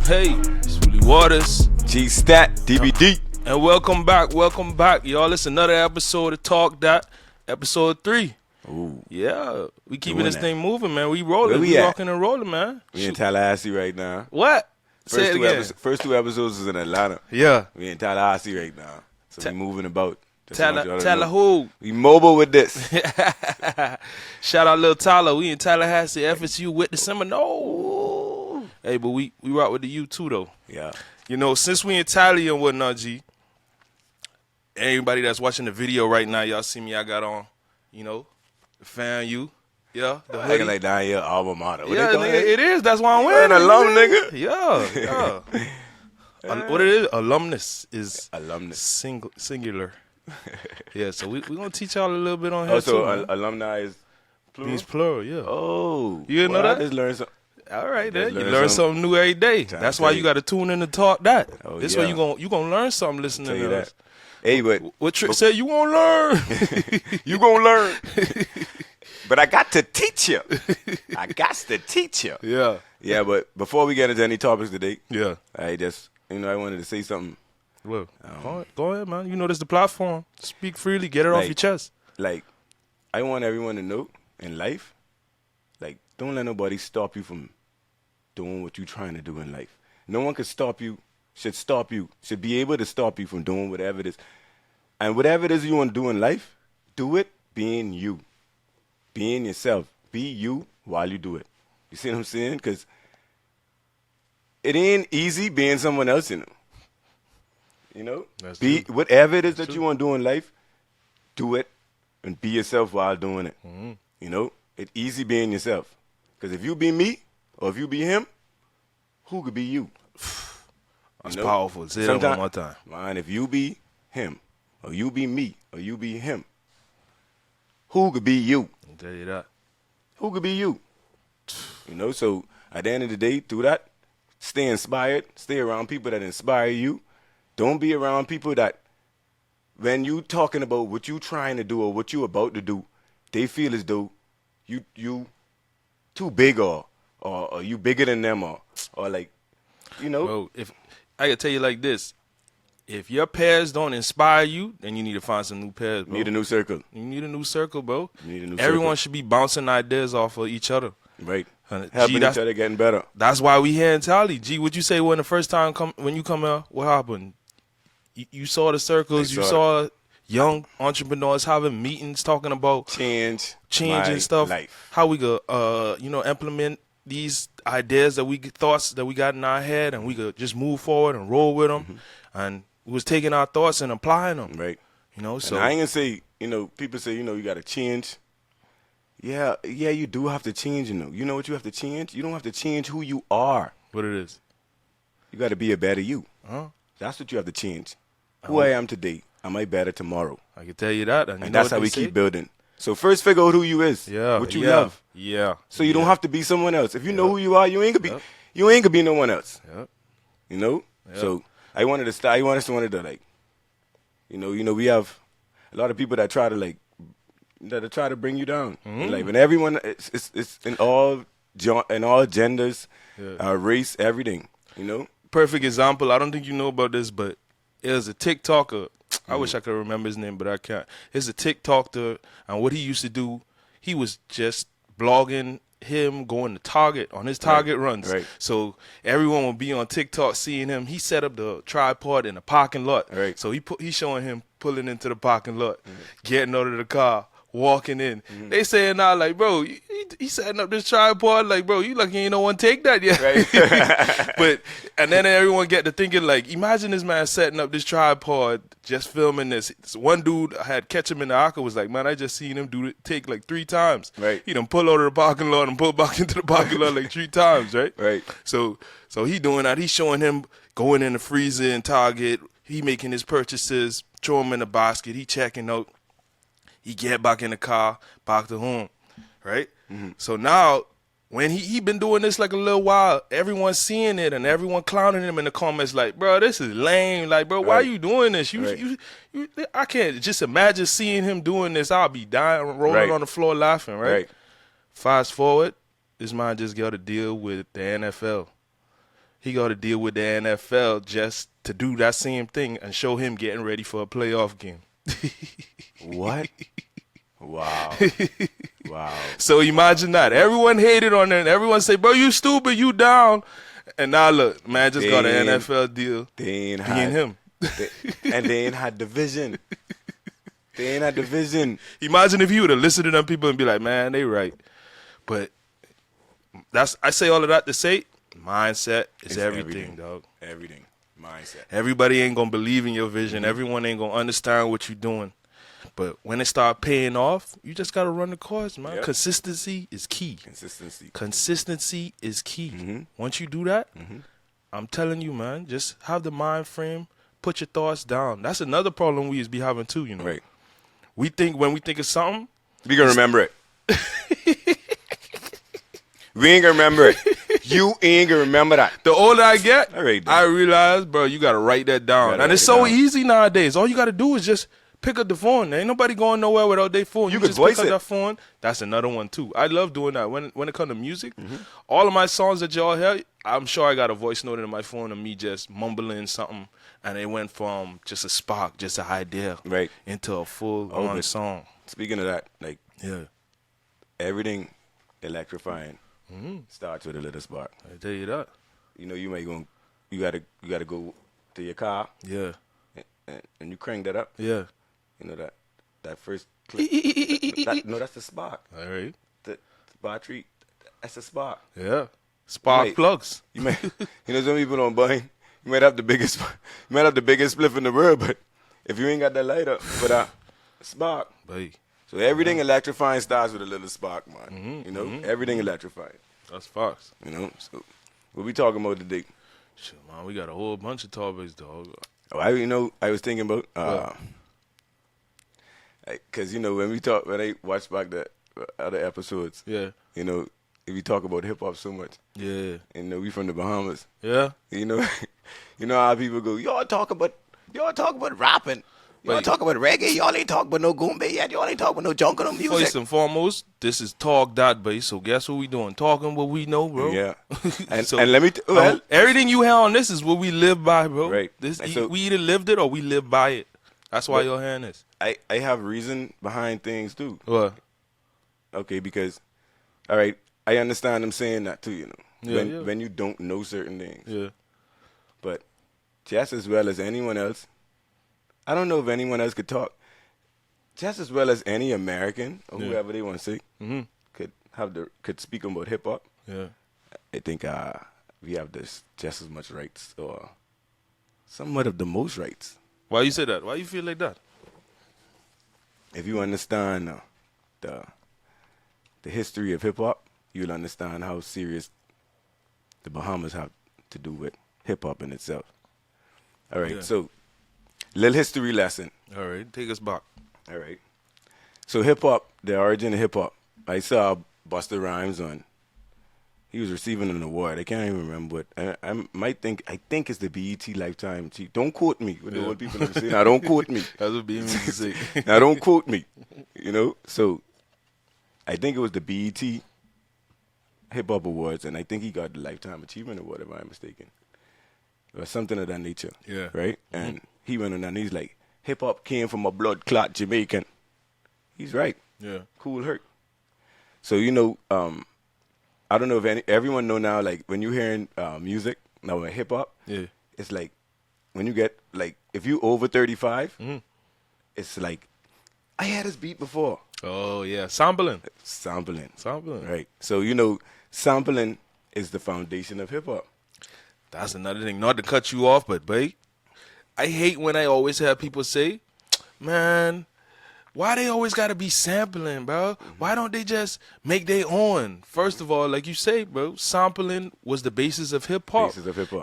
Hey, it's Willie Waters. Gstat, DVD. And welcome back. Y'all, it's another episode of Talk Dat, episode 3. Ooh. Yeah, we keeping Doing this that. thing moving, man. We rolling. Where we We at? rocking and rolling, man. We in Tallahassee right now. What? Say it again. First two episodes is in Atlanta. Yeah. We in Tallahassee right now. So we moving about. Tallahassee. We mobile with this. Shout out Lil Tyler. We in Tallahassee, FSU with the Seminole. Hey, but we rock with the U too, though. Yeah. You know, since we in Tally and whatnot, G, everybody that's watching the video right now, y'all see me, I got on, you know, the fan U. Yeah, the hoodie. Acting like down here alma mater. What Yeah, they call nigga, it? it is. That's why I'm You wearing an it. alum, nigga? Yeah. What it is? Alumnus is Alumnus. singular. Yeah, so we gonna teach y'all a little bit on here Oh, too. so Man. alumni is plural? Means plural, yeah. Oh. You didn't know that? I just learned something. All right, Just then. You learn learn something new every day. Trying That's to why tell you you. got to tune in to Talk That. Oh, This yeah. way you gonna learn something listening Tell to you us. that. Hey, but What Trick said? You gonna learn. you gonna learn. But I got to teach you. I got to teach you. Yeah, Yeah, but before we get into any topics today, yeah. I just, I wanted to say something. Well, go ahead, man. You know this is the platform. Speak freely. Get it off Like- your chest. Like, I want everyone to know in life, like, don't let nobody stop you from doing what you're trying to do in life. No one can stop you, should be able to stop you from doing whatever it is. And whatever it is you want to do in life, do it being you. Being yourself. Be you while you do it. You see what I'm saying? Because it ain't easy being someone else, You know? That's Be true. whatever it is that you want to do in life, do it and be yourself while doing it. Mm-hmm. You know? It's easy being yourself. Because if you be me or if you be him, who could be you? That's know? powerful. Say that one more time. Man, if you be him or you be me or you be him, who could be you? I'll tell you that. Who could be you? You know, so at the end of the day, do that. Stay inspired. Stay around people that inspire you. Don't be around people that when you talking about what you trying to do or what you about to do, they feel as though you too big or you bigger than them or like, Bro, if I can tell you like this, if your pairs don't inspire you, then you need to find some new pairs, bro. need a new circle. You need a new circle, bro. You need a new Everyone circle. should be bouncing ideas off of each other. Right. Gee, Helping each that's- other getting better. That's why we here in Tally. Gee, what you say when the first time when you come out? What happened? You saw the circles. You saw young entrepreneurs having meetings talking about Change and my stuff. life. How we could, implement these ideas thoughts that we got in our head, and we could just move forward and roll with them. Mm-hmm. And we was taking our thoughts and applying them. Right. So And I ain't gonna say, people say, you gotta change. Yeah, you do have to change, You know what you have to change? You don't have to change who you are. what it is. You gotta be a better you. Huh? That's what you have to change. Who I am today, am I better tomorrow? I can tell you that. And, you And know that's what how they we say? keep building. So first figure out who you is. Yeah. What you yeah, love. Yeah. So you don't have to be someone else. If you know who you are, you ain't gonna be no one else. Yep. You know? Yeah. So I wanted to start. We have a lot of people that try to bring you down. Mm-hmm. Like when everyone, it's in all genders, race, everything. Perfect example. I don't think you know about this, but there's a Tik Toker. I wish I could remember his name, but I can't. It's a Tik Toker, and what he used to do, he was just blogging him going to Target on his Target runs. Right. So everyone would be on TikTok seeing him. He set up the tripod in the parking lot. Right. So he's showing him pulling into the parking lot, getting out of the car, walking in. They saying now, like, bro, he setting up this tripod. Like, bro, you lucky ain't no one take that yet. Right. And then everyone get to thinking, like, imagine this man setting up this tripod, just filming this. One dude I had catch him in the Aka was like, man, I just seen him take like 3 times. Right. He done pull out of the parking lot and pull back into the parking lot like 3 times, right? Right. So he doing that. He's showing him going in the freezer in Target. He making his purchases, throw him in the basket. He checking out. He get back in the car, back to home, right? Mm-hmm. So now, when he been doing this like a little while, everyone's seeing it and everyone clowning him in the comments like, bro, this is lame. Like, bro, why are Right. you doing this? Right. I can't just imagine seeing him doing this. I'll be dying, rolling Right. on the floor laughing, right? Right. Fast forward, this man just got a deal with the NFL. he got to deal with the NFL just to do that same thing and show him getting ready for a playoff game. What? Wow. Wow. So imagine that. Everyone hated on him. Everyone say, bro, you stupid, you down. And now look, man just got an NFL deal. They ain't being him. And they ain't had the vision. They ain't had the vision. Imagine if he would have listened to them people and be like, man, they right. But I say all of that to say, mindset is everything, dog. Everything. Mindset. Everybody ain't going to believe in your vision. Everyone ain't going to understand what you're doing. But when it start paying off, you just got to run the course, man. Yep. Consistency is key. Consistency is key. Mm-hmm. Once you do that, I'm telling you, man, just have the mind frame, put your thoughts down. That's another problem we be having too, you know. Right. When we think of something, we gonna remember it. We ain't gonna remember it. You ain't gonna remember that. The older I get, I realize, bro, you gotta write that down. And it's so easy nowadays. All you gotta do is just pick up the phone. Ain't nobody going nowhere without their phone. You just pick up that phone. That's another one too. I love doing that. When it comes to music, all of my songs that y'all hear, I'm sure I got a voice note in my phone of me just mumbling something, and it went from just a spark, just an idea, into a full-on song. Speaking of that, like, everything electrifying starts with a little spark. I tell you that. You know, you gotta go to your car. Yeah. And you crank that up. Yeah. You know that first click. That's the spark. All right. The battery, that's a spark. Yeah. Spark plugs. You know, some people don't buy. You might have the biggest spliff in the world, but if you ain't got that lighter for that spark. So everything electrifying starts with a little spark, man. You know, everything electrifying. That's facts. You know, so what we talking about today? Shit, man, we got a whole bunch of topics, dog. Oh, I was thinking about, because, you know, when I watch back the other episodes, you know, if we talk about hip hop so much, and, you know, we from the Bahamas, you know, how people go, y'all talk about rapping, y'all talk about reggae, y'all ain't talk about no goombay yet, y'all ain't talk about no junk on music. First and foremost, this is Talk Dat, babe. So guess what we doing? Talking what we know, bro. Yeah. And, so, and let me everything you hear on this is what we live by, bro. Right. We either lived it or we live by it. That's why you're hearing this. I have reason behind things too. What? Okay, because all right, I understand them saying that too, you know. When you don't know certain things. Yeah. But just as well as anyone else, I don't know if anyone else could talk. Just as well as any American or whoever they want to say could speak about hip hop. Yeah, I think we have just as much rights, or somewhat of the most rights. Why you say that? Why you feel like that? If you understand the history of hip hop, you'll understand how serious the Bahamas have to do with hip hop in itself. All right, so little history lesson. All right, take us back. All right. So hip hop, the origin of hip hop. I saw Busta Rhymes on. He was receiving an award. I can't even remember what. I think it's the BET Lifetime. Don't quote me. What the old people are saying. Now don't quote me. That's what BET say. Now don't quote me. You know. So I think it was the BET Hip Hop Awards, and I think he got the Lifetime Achievement Award, if I'm mistaken, or something of that nature. Yeah. Right. And he went on and he's like, hip hop came from a blood clot Jamaican. He's right. Yeah. Cool Herc. So, you know, I don't know if everyone know now, like, when you're hearing music, now in hip hop, it's like, when you get, like, if you over 35, it's like, I had this beat before. Oh, yeah. Sampling. Right. So, you know, sampling is the foundation of hip hop. That's another thing. Not to cut you off, but, babe, I hate when I always have people say, man, why they always got to be sampling, bro? Why don't they just make their own? First of all, like you say, bro, sampling was the basis of hip-hop.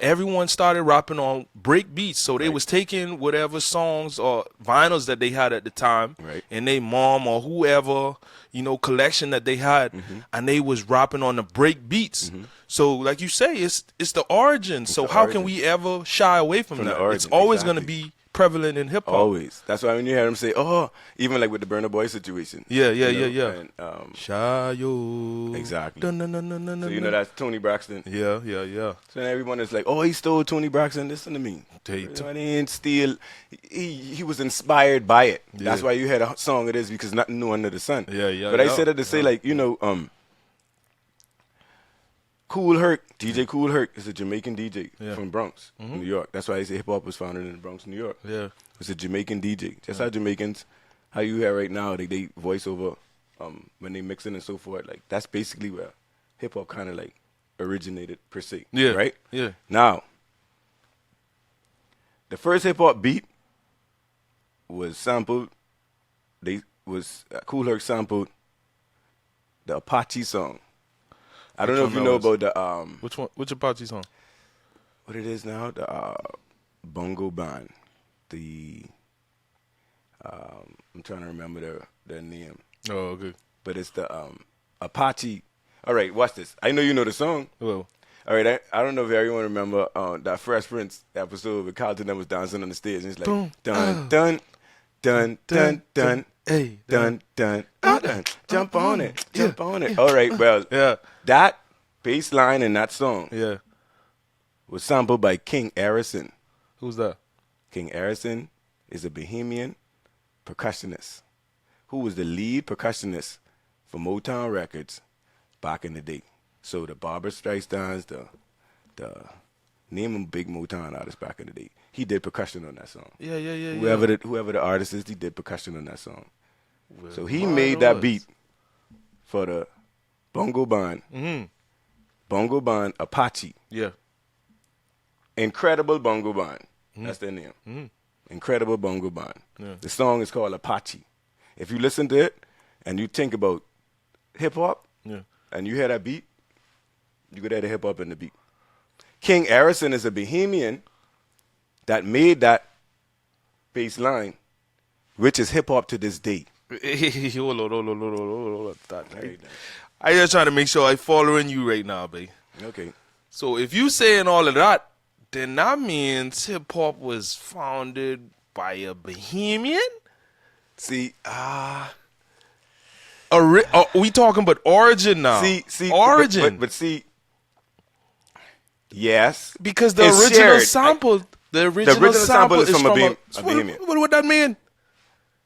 Everyone started rapping on break beats, so they was taking whatever songs or vinyls that they had at the time, and they mom or whoever, you know, collection that they had, and they was rapping on the break beats. So, like you say, it's the origin. So how can we ever shy away from that? It's always going to be prevalent in hip hop. Always. That's why when you hear him say, "Oh," even like with the Burna Boy situation. Yeah. And, Shayo. exactly. Dun, dun, dun, dun, dun, So you dun. know that's Tony Braxton. Yeah. So then everyone is like, "Oh, he stole Tony Braxton." Listen to me. They You know, he didn't steal. He was inspired by it. Yeah. That's why you had a song it is because nothing new under the sun. Yeah. But I said it to say like, you know, Kool Herc, DJ Kool Herc is a Jamaican DJ from Bronx, New York. That's why I say hip hop was founded in the Bronx, New York. Yeah. It's a Jamaican DJ. Just how Jamaicans, how you hear right now, they voice over when they mix it and so forth. Like that's basically where hip hop kind of like originated per se. Yeah. Right. Yeah. Now, the first hip hop beat was sampled. Kool Herc sampled the Apache song. I don't know if you know about the Which one? Which Apache song? what it is now, the bongo band. The I'm trying to remember their name, Oh, okay. but it's the Apache. All right, watch this. I know you know the song. Well, All right, I don't know if everyone remember that Fresh Prince episode where Carlton that was dancing on the stage and it's like Boom. dun dun dun dun dun hey, dun dun dun, jump on it, jump on it. All right, well, yeah, that bass line in that song yeah. was sampled by King Harrison. Who's that? King Harrison is a Bahamian percussionist who was the lead percussionist for Motown Records back in the day. So the Barbra Streisand's, the name them big Motown artists back in the day. He did percussion on that song. Yeah. Whoever the artist is, he did percussion on that song. Well, So he made that beat for the bongo band. Bongo band Apache. Yeah. Incredible bongo band. That's their name. Incredible bongo band. Yeah. The song is called Apache. If you listen to it and you think about hip hop Yeah. and you hear that beat, you could hear the hip hop in the beat. King Harrison is a Bahamian that made that bass line, which is hip hop to this day. Hold on. I just trying to make sure I following you right now, babe. Okay. So if you saying all of that, then that means hip hop was founded by a Bahamian? See, We talking about origin now. see, origin. but see, yes, because the it's original shared. sample, the original sample is from a what, Bahamian. what would that mean?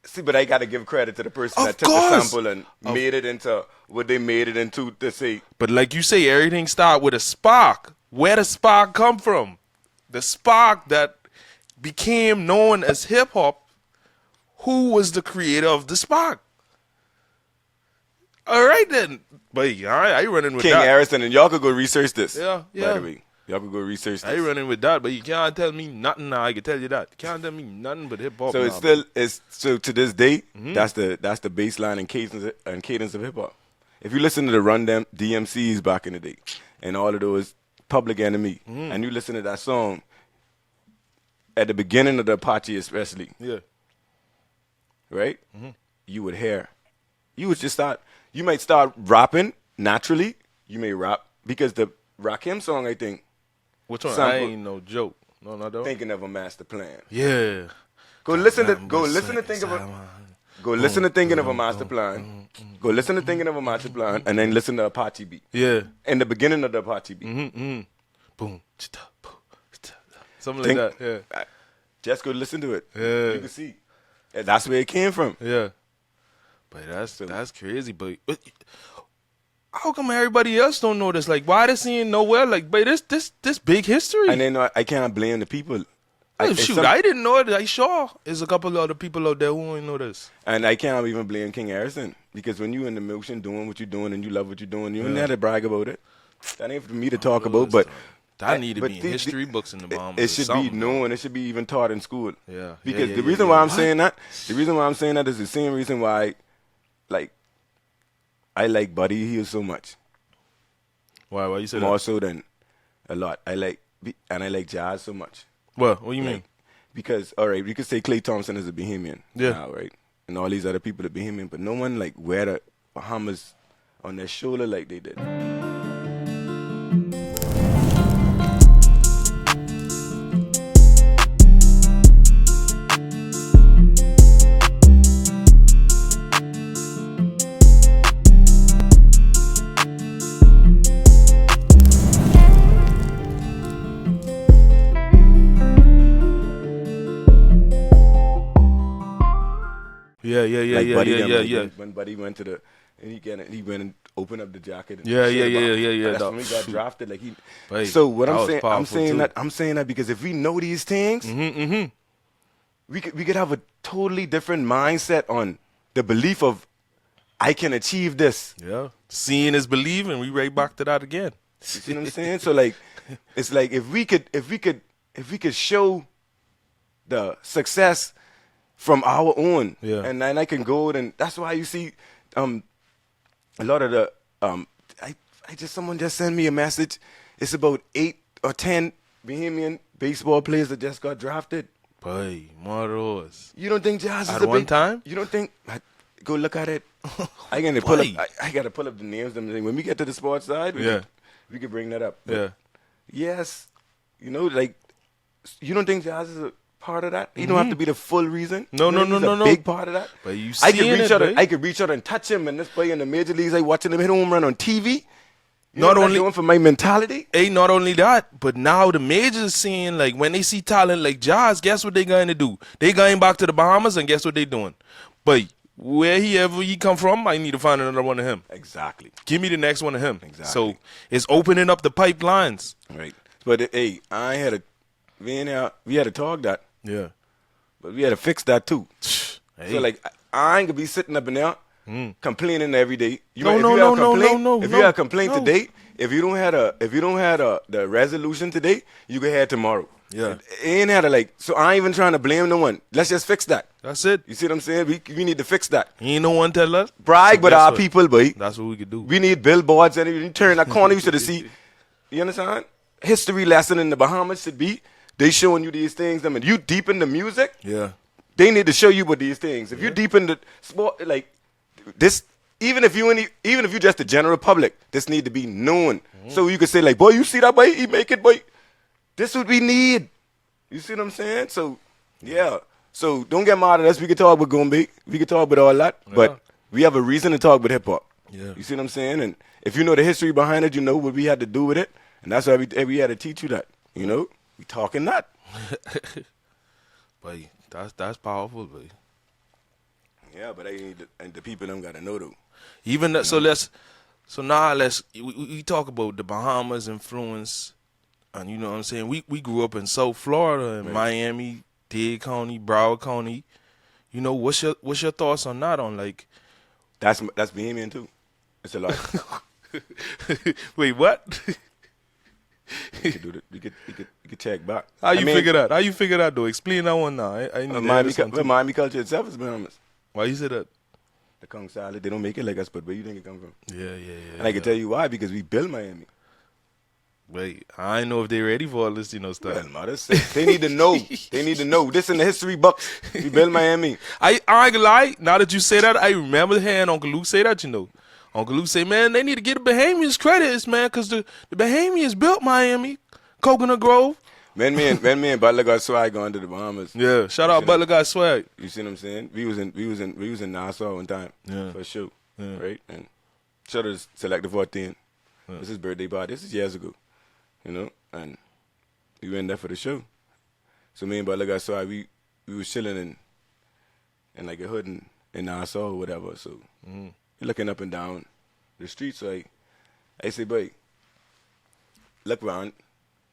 See, but I got to give credit to the person Of that took course. the sample and made it into what they made it into to say. But like you say, everything start with a spark. Where the spark come from? The spark that became known as hip hop. Who was the creator of the spark? All right then, but I running with King that. Harrison, and y'all could go research this. Yeah. By the way, y'all could go research I this. running with that, but you can't tell me nothing now. I can tell you that. You can't tell me nothing but hip hop. So it's still so to this day. That's the bass line and cadence of hip hop. If you listen to the Run Them DMCs back in the day, and all of those Public Enemy, and you listen to that song at the beginning of the Apache, especially, yeah. right? You would hear, you would just start. You might start rapping naturally. You may rap because the Rakim song, I think, Which one? I sample- ain't no joke. No, not that one. Thinking of a Master Plan. Yeah. Go listen to Thinking of a Master Plan. Go listen to Thinking of a Master Plan, and then listen to Apache beat. Yeah. In the beginning of the Apache beat. Boom. Something like that. Yeah. Just go listen to it. Yeah. You can see. And that's where it came from. Yeah. But that's crazy. But how come everybody else don't know this? Like, why they seeing nowhere? Like, but this big history. And then I cannot blame the people. I didn't know it. I sure there's a couple of other people out there who don't know this. And I can't even blame King Harrison. Because when you in the motion doing what you're doing and you love what you're doing, you don't have to brag about it. That ain't for me to talk about, but that need to be in history books in the Bahamas. It should be known. It should be even taught in school. Yeah. Because the reason why I'm saying that is the same reason why, like, I like Buddy Hill so much. Why you say More that? so than a lot. I like jazz so much. What do you mean? Because, all right, you could say Klay Thompson is a Bahamian now, right? And all these other people are Bahamian, but no one, like, wear the Bahamas on their shoulder like they did. Yeah, yeah, yeah, Like yeah, Buddy yeah, them, yeah, like, yeah. when Buddy went to the, and he went and opened up the jacket. And Yeah, showed yeah, the yeah, box. yeah, yeah, That's dog. when he got drafted. Like Hey, so what that I'm was saying, powerful, too. I'm saying that because if we know these things, we could have a totally different mindset on the belief of I can achieve this. Yeah. Seeing is believing. We right back to that again. You see what I'm saying? So like, it's like if we could show the success from our own, Yeah. and then I can go and that's why you see, a lot of the someone just sent me a message. It's about 8 or 10 Bahamian baseball players that just got drafted. Boy, Moros. You don't think Jazz is At a one big time? You don't think? Go look at it. I gotta pull up. I gotta pull up the names. When we get to the sports side, we can bring that up. But Yeah. yes, like you don't think Jazz is a part of that? You don't have to be the full reason. No, You know no, he's no, a no, big no. part of that. But you I could seeing reach it, out. babe. I could reach out and touch him, and this play in the major leagues. I watching him hit home run on TV. You Not know what only- I'm doing for my mentality. Hey, not only that, but now the majors seeing, like, when they see talent like Jazz, guess what they going to do? They going back to the Bahamas, and guess what they doing? But where he come from, I need to find another one of him. Exactly. Give me the next one of him. Exactly. So it's opening up the pipelines. Right. But hey, we had to talk that, Yeah. but we had to fix that too. Hey. So like, I ain't gonna be sitting up in there complaining every day. No, no, If no, you have a complaint no. today, if you don't have the resolution today, you can have tomorrow. Yeah. It ain't had to like. So I ain't even trying to blame no one. Let's just fix that. That's it. You see what I'm saying? We need to fix that. Ain't no one tell us. Brag So with guess our what? people, boy. That's what we could do. We need billboards, and you turn that corner, you should see. You understand? History lesson in the Bahamas should be they showing you these things. I mean, you deep in the music. Yeah. They need to show you what these things. If you're deep in the sport, like this, even if you just the general public, this need to be known. So you could say like, boy, you see that boy, he make it, boy. This what we need. You see what I'm saying? So yeah. So don't get mad at us. We can talk with Gombe. We can talk with all that, but we have a reason to talk with hip hop. Yeah. You see what I'm saying? And if you know the history behind it, you know what we had to do with it, and that's why we had to teach you that. You know, we talking that. But that's powerful, but Yeah, but and the people don't gotta know though. even that, so now we talk about the Bahamas influence, and you know what I'm saying. We grew up in South Florida, in Miami, Dade County, Broward County. You know, what's your thoughts on that? On like, That's Bahamian too. It's a lot. wait, what? We could do that. We could check back. How you figure that? How you figure that though? Explain that one now. I need to hear this one too. Miami culture itself is Bahamas. Why you say that? The Kong salad, they don't make it like us, but where you think it come from? Yeah. And I can tell you why, because we built Miami. Wait, I don't know if they ready for all this, stuff. Well, mothers, they need to know. They need to know. This in the history books. We built Miami. I ain't gonna lie. Now that you say that, I remember hearing Uncle Luke say that. Uncle Luke say, man, they need to give the Bahamians credits, man, because the Bahamians built Miami, Coconut Grove. When me and Butler got swag going to the Bahamas. Yeah, shout out Butler got swag. You see what I'm saying? We was in Nassau one time for a show, right? And shout out to Selective 14. This is his birthday party. This is years ago, and we went there for the show. So me and Butler got swag. We was chilling in like a hood in Nassau or whatever. So you're looking up and down the streets. So I say, boy, look around.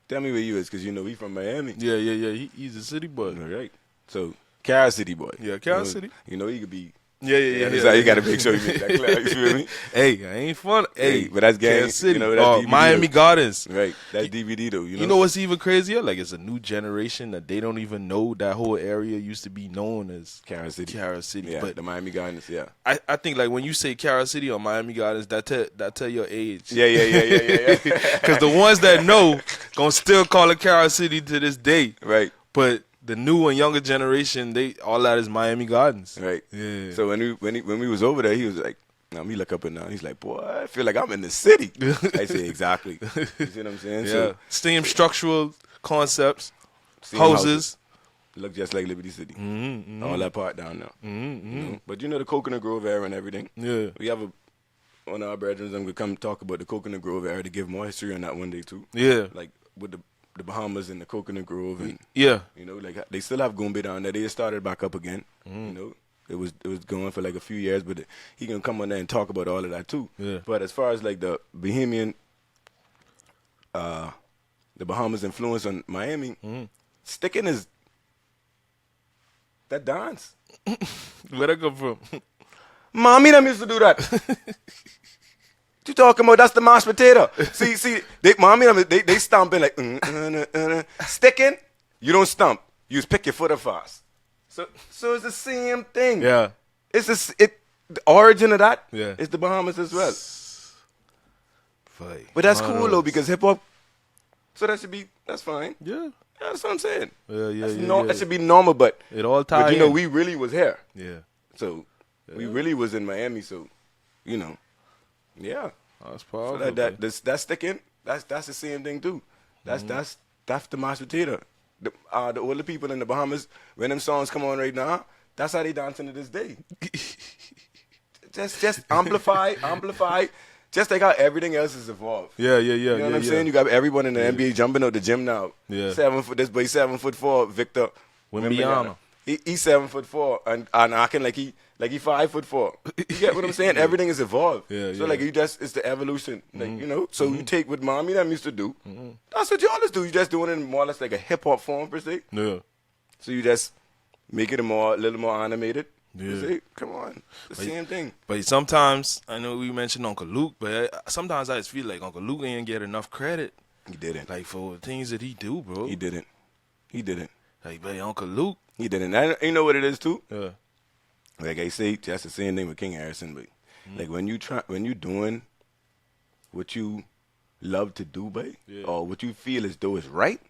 Tell me where you is, because we from Miami. Yeah. He's a city boy. All right. So, Carol City boy. Yeah, Carol City. He could be. Yeah. That's how you got to make sure you make that clear. You feel me? Hey, I ain't fun. Hey, but that's gang. Carol City. That's DVD Miami though. Gardens. Right. That's DVD though. You know what's even crazier? Like, it's a new generation that they don't even know that whole area used to be known as Carol City. Carol City. Yeah, But the Miami Gardens, yeah. I think, like, when you say Carol City or Miami Gardens, that tell your age. Yeah. Because the ones that know gonna still call it Carol City to this day. Right. But the new and younger generation, all that is Miami Gardens. Right. Yeah. So when we was over there, he was like, now me look up and down. He's like, boy, I feel like I'm in the city. I say, exactly. You see what I'm saying? Yeah. So, Same structural concepts, same houses. look just like Liberty City. All that part down there. But the Coconut Grove area and everything. Yeah. We have one of our brethren, I'm going to come talk about the Coconut Grove area to give more history on that one day too. Yeah. Like with the Bahamas and the Coconut Grove and Yeah. like they still have Gombe down there. They just started back up again. it was going for like a few years, but he can come on there and talk about all of that too. Yeah. But as far as like the Bahamian, the Bahamas influence on Miami, sticking is that dance. Where'd that come from? Mommy them used to do that. What you talking about? That's the mashed potato. See, mommy them, they stomping like, sticking, you don't stomp. You just pick your foot up fast. So it's the same thing. Yeah. It's the origin of that is the Bahamas as well. Fight. But that's cool though, because hip hop, so that's fine. Yeah. That's what I'm saying. Yeah. That should be normal, but it all ties. But you know, we really was here. Yeah. So we really was in Miami. So yeah. That's powerful. So that's sticking. That's the same thing too. That's the mashed potato. The older people in the Bahamas, when them songs come on right now, that's how they dancing to this day. just amplify. Just like how everything else is evolved. Yeah. You know what I'm saying? You got everyone in the NBA jumping out the gym now. Yeah. 7 foot. This boy 7'4", Victor Wembanyama. He's 7'4" and acting like he 5'4". You get what I'm saying? Everything is evolved. So like it's the evolution. Like you know. So you take what mommy them used to do. That's what you always do. You just doing it in more or less like a hip hop form per se. Yeah. So you just make it a little more animated. Yeah. See? Come on. The same thing. But sometimes, I know we mentioned Uncle Luke, but sometimes I just feel like Uncle Luke ain't get enough credit. He didn't. Like, for the things that he do, bro. He didn't. Like, but Uncle Luke. He didn't. And you know what it is, too? Yeah. Like I say, that's the same thing with King Harrison. But like when you doing what you love to do, babe, or what you feel as though is right,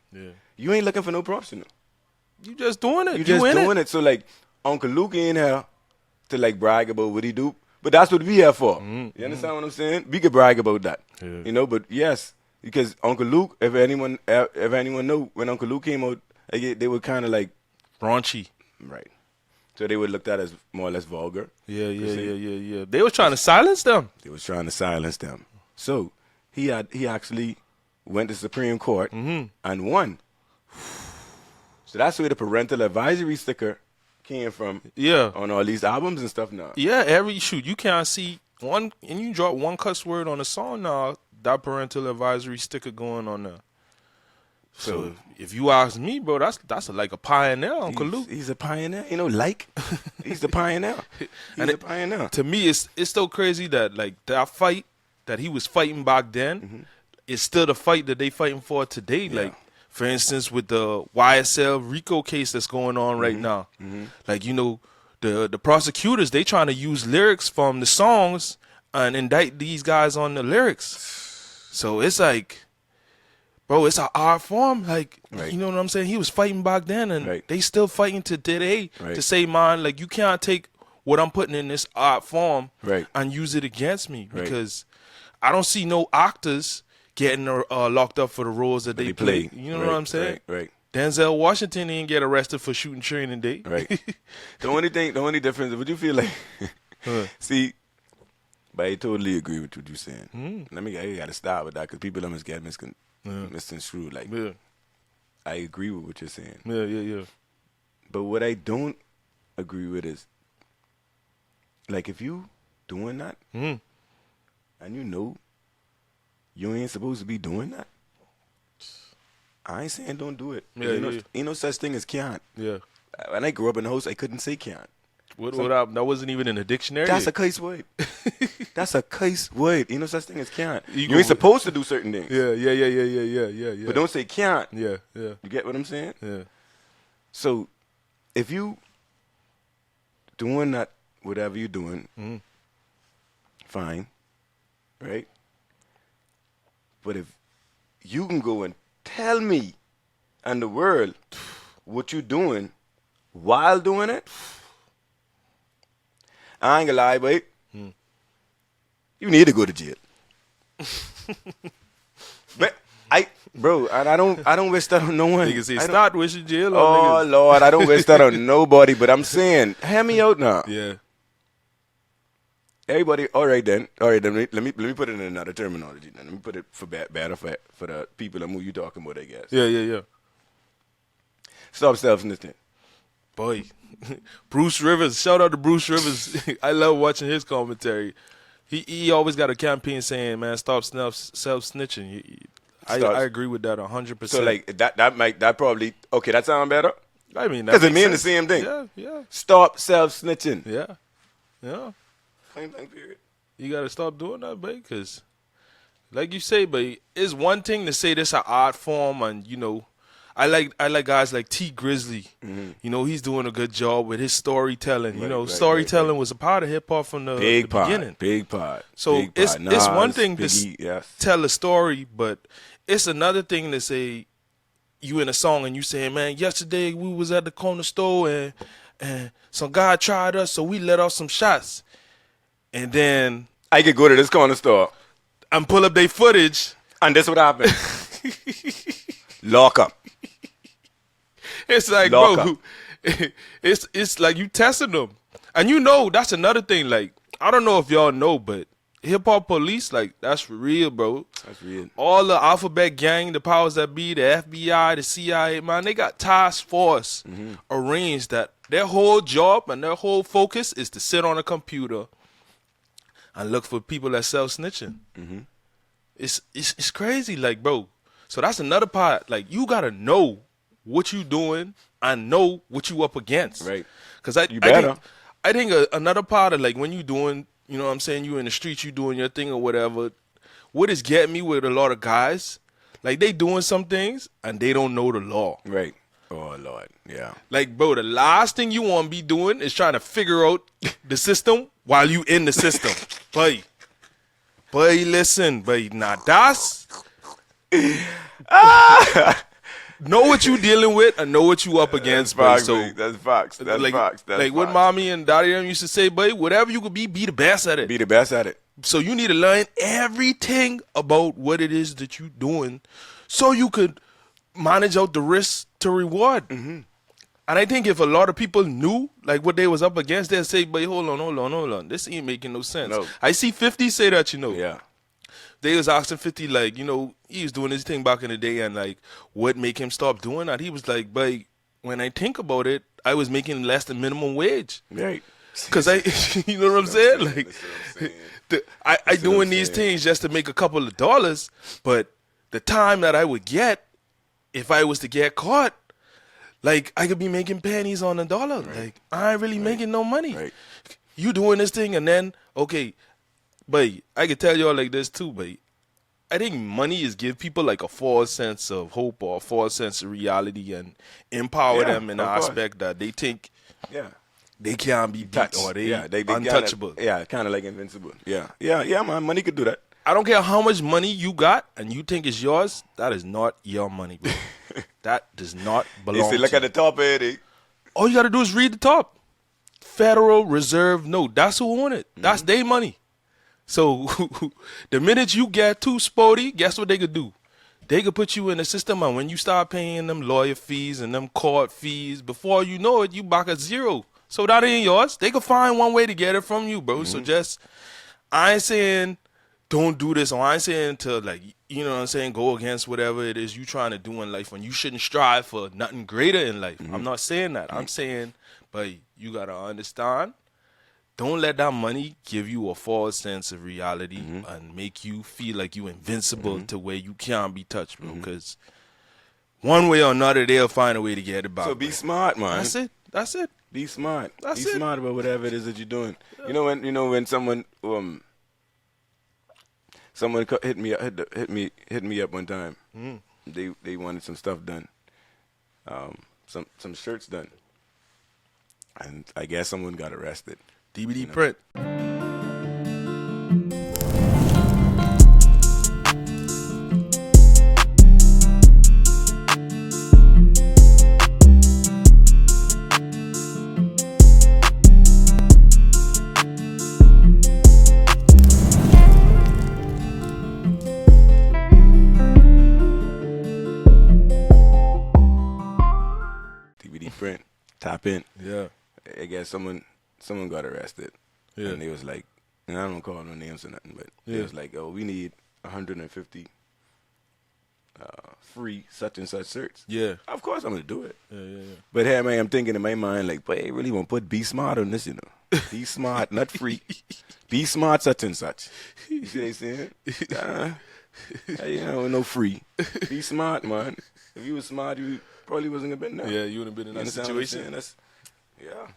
you ain't looking for no props in it. You just doing it. You just doing it. So like Uncle Luke ain't here to like brag about what he do, but that's what we here for. You understand what I'm saying? We could brag about that, you know. But yes, because Uncle Luke, if anyone know, when Uncle Luke came out, they were kind of like raunchy, right? So they were looked at as more or less vulgar. Yeah. They was trying to silence them. So he actually went to Supreme Court and won. So that's where the parental advisory sticker came from. Yeah. On all these albums and stuff now. Yeah, every you can't see one, and you drop one cuss word on a song now, that parental advisory sticker going on there. So if you ask me, bro, that's like a pioneer, Uncle Luke. He's a pioneer, you know. Like he's the pioneer. He's a pioneer. To me, it's so crazy that like that fight that he was fighting back then is still the fight that they fighting for today. Like, for instance, with the YSL RICO case that's going on right now. Like, you know, the prosecutors, they trying to use lyrics from the songs and indict these guys on the lyrics. So it's like, bro, it's an art form. Like, you know what I'm saying? He was fighting back then, and they still fighting to today to say, man, like, you can't take what I'm putting in this art form and use it against me, because I don't see no actors getting locked up for the roles that they play. You know what I'm saying? Right. Denzel Washington didn't get arrested for shooting Training Day. Right. The only difference, would you feel like, see, but I totally agree with what you're saying. I got to start with that, because people almost get misconstrued. Like, I agree with what you're saying. Yeah. But what I don't agree with is, like, if you doing that, and you know you ain't supposed to be doing that, I ain't saying don't do it. Ain't no such thing as can't. Yeah. When I grew up in the house, I couldn't say can't. That wasn't even in the dictionary? That's a case word. That's a case word. Ain't no such thing as can't. You ain't supposed to do certain things. Yeah. But don't say can't. Yeah. You get what I'm saying? Yeah. So, if you doing that, whatever you're doing, fine, right? But if you can go and tell me and the world what you're doing while doing it, I ain't gonna lie, babe. You need to go to jail. But I don't wish that on no one. Niggas say start wishing jail on niggas. Oh Lord, I don't wish that on nobody. But I'm saying, hear me out now. Yeah. Everybody, all right then. Let me put it in another terminology. Then let me put it for better for the people who you talking about, I guess. Yeah. Stop self-snitching. Boy, Bruce Rivers. Shout out to Bruce Rivers. I love watching his commentary. He always got a campaign saying, "Man, stop self-snitching." I agree with that 100%. So like that probably okay. That sound better. I mean, because it means the same thing. Yeah. Stop self-snitching. Yeah. Plain period. You gotta stop doing that, babe. Because, like you say, babe, it's one thing to say this an art form, and you know, I like guys like T Grizzly. Mm-hmm. You know, he's doing a good job with his storytelling. Storytelling was a part of hip hop from the beginning. Big part. So it's one thing to tell a story, but it's another thing to say you in a song and you saying, man, yesterday we was at the corner store and some guy tried us, so we let off some shots. And then I could go to this corner store and pull up their footage. And this what happened. Lock up. It's like, bro, it's like you testing them. And you know, that's another thing. Like, I don't know if y'all know, but hip hop police, like, that's real, bro. That's real. All the alphabet gang, the powers that be, the FBI, the CIA, man, they got task force arranged that their whole job and their whole focus is to sit on a computer and look for people that sell snitching. It's crazy, like, bro. So that's another part. Like, you gotta know what you doing and know what you up against. Right. Because I think another part of, like, when you doing, you know what I'm saying, you in the streets, you doing your thing or whatever, what is getting me with a lot of guys, like, they doing some things and they don't know the law. Right. Oh, Lord. Yeah. Like, bro, the last thing you want to be doing is trying to figure out the system while you in the system. Boy, listen, boy, now that's... know what you dealing with and know what you up against, boy. So that's facts. That's facts. That's like what Mommy and Daddy used to say, boy, whatever you could be the best at it. Be the best at it. So you need to learn everything about what it is that you doing so you could manage out the risk to reward. And I think if a lot of people knew like what they was up against, they'd say, boy, hold on. This ain't making no sense. No. I see 50 say that, you know. Yeah. They was asking 50, like, you know, he was doing his thing back in the day and, like, what make him stop doing that? He was like, but when I think about it, I was making less than minimum wage. Right. Because you know what I'm saying? Like, I doing these things just to make a couple of dollars, but the time that I would get, if I was to get caught, like, I could be making pennies on a dollar. Right. Like, I ain't really making no money. Right. You doing this thing and then, okay, but I can tell y'all like this too, but I think money is give people like a false sense of hope or a false sense of reality and empower them in the aspect that they think they can't be beat or they untouchable. Kind of like invincible. Yeah, man, money could do that. I don't care how much money you got and you think it's yours, that is not your money, bro. That does not belong to you. Look at the top of it. All you got to do is read the top. Federal Reserve note. That's who own it. That's their money. So the minute you get too sporty, guess what they could do? They could put you in the system, and when you start paying them lawyer fees and them court fees, before you know it, you back at zero. So that ain't yours. They could find one way to get it from you, bro. So just, I ain't saying don't do this, or I ain't saying to, like, you know what I'm saying, go against whatever it is you trying to do in life when you shouldn't strive for nothing greater in life. I'm not saying that. I'm saying, but you got to understand, don't let that money give you a false sense of reality and make you feel like you invincible to where you can't be touched, bro. Because one way or another, they'll find a way to get it back. So be smart, man. That's it. Be smart. Be smart about whatever it is that you're doing. Yeah. You know when someone hit me up one time. They wanted some stuff done, some shirts done, and I guess someone got arrested. DVD print. DVD print. Tap in. Yeah. I guess someone got arrested. Yeah. And they was like, and I don't call no names or nothing, but it was like, oh, we need 150 free such and such shirts. Yeah. Of course I'm gonna do it. Yeah. But hey, man, I'm thinking in my mind like, boy, I really want to put be smart on this, you know. Be smart, not free. Be smart, such and such. You see what I'm saying? You know, no free. Be smart, man. If you was smart, you probably wasn't gonna been there. Yeah, you would have been in that situation. Yeah.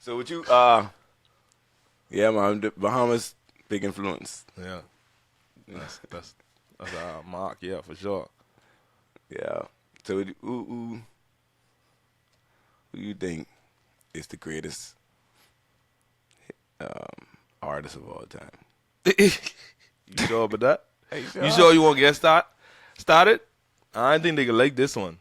So with you, yeah, man, the Bahamas, big influence. Yeah. That's a mark, yeah, for sure. Yeah. So who you think is the greatest artist of all time? You sure about that? Hey, You sure you want to get started? I don't think they could like this one.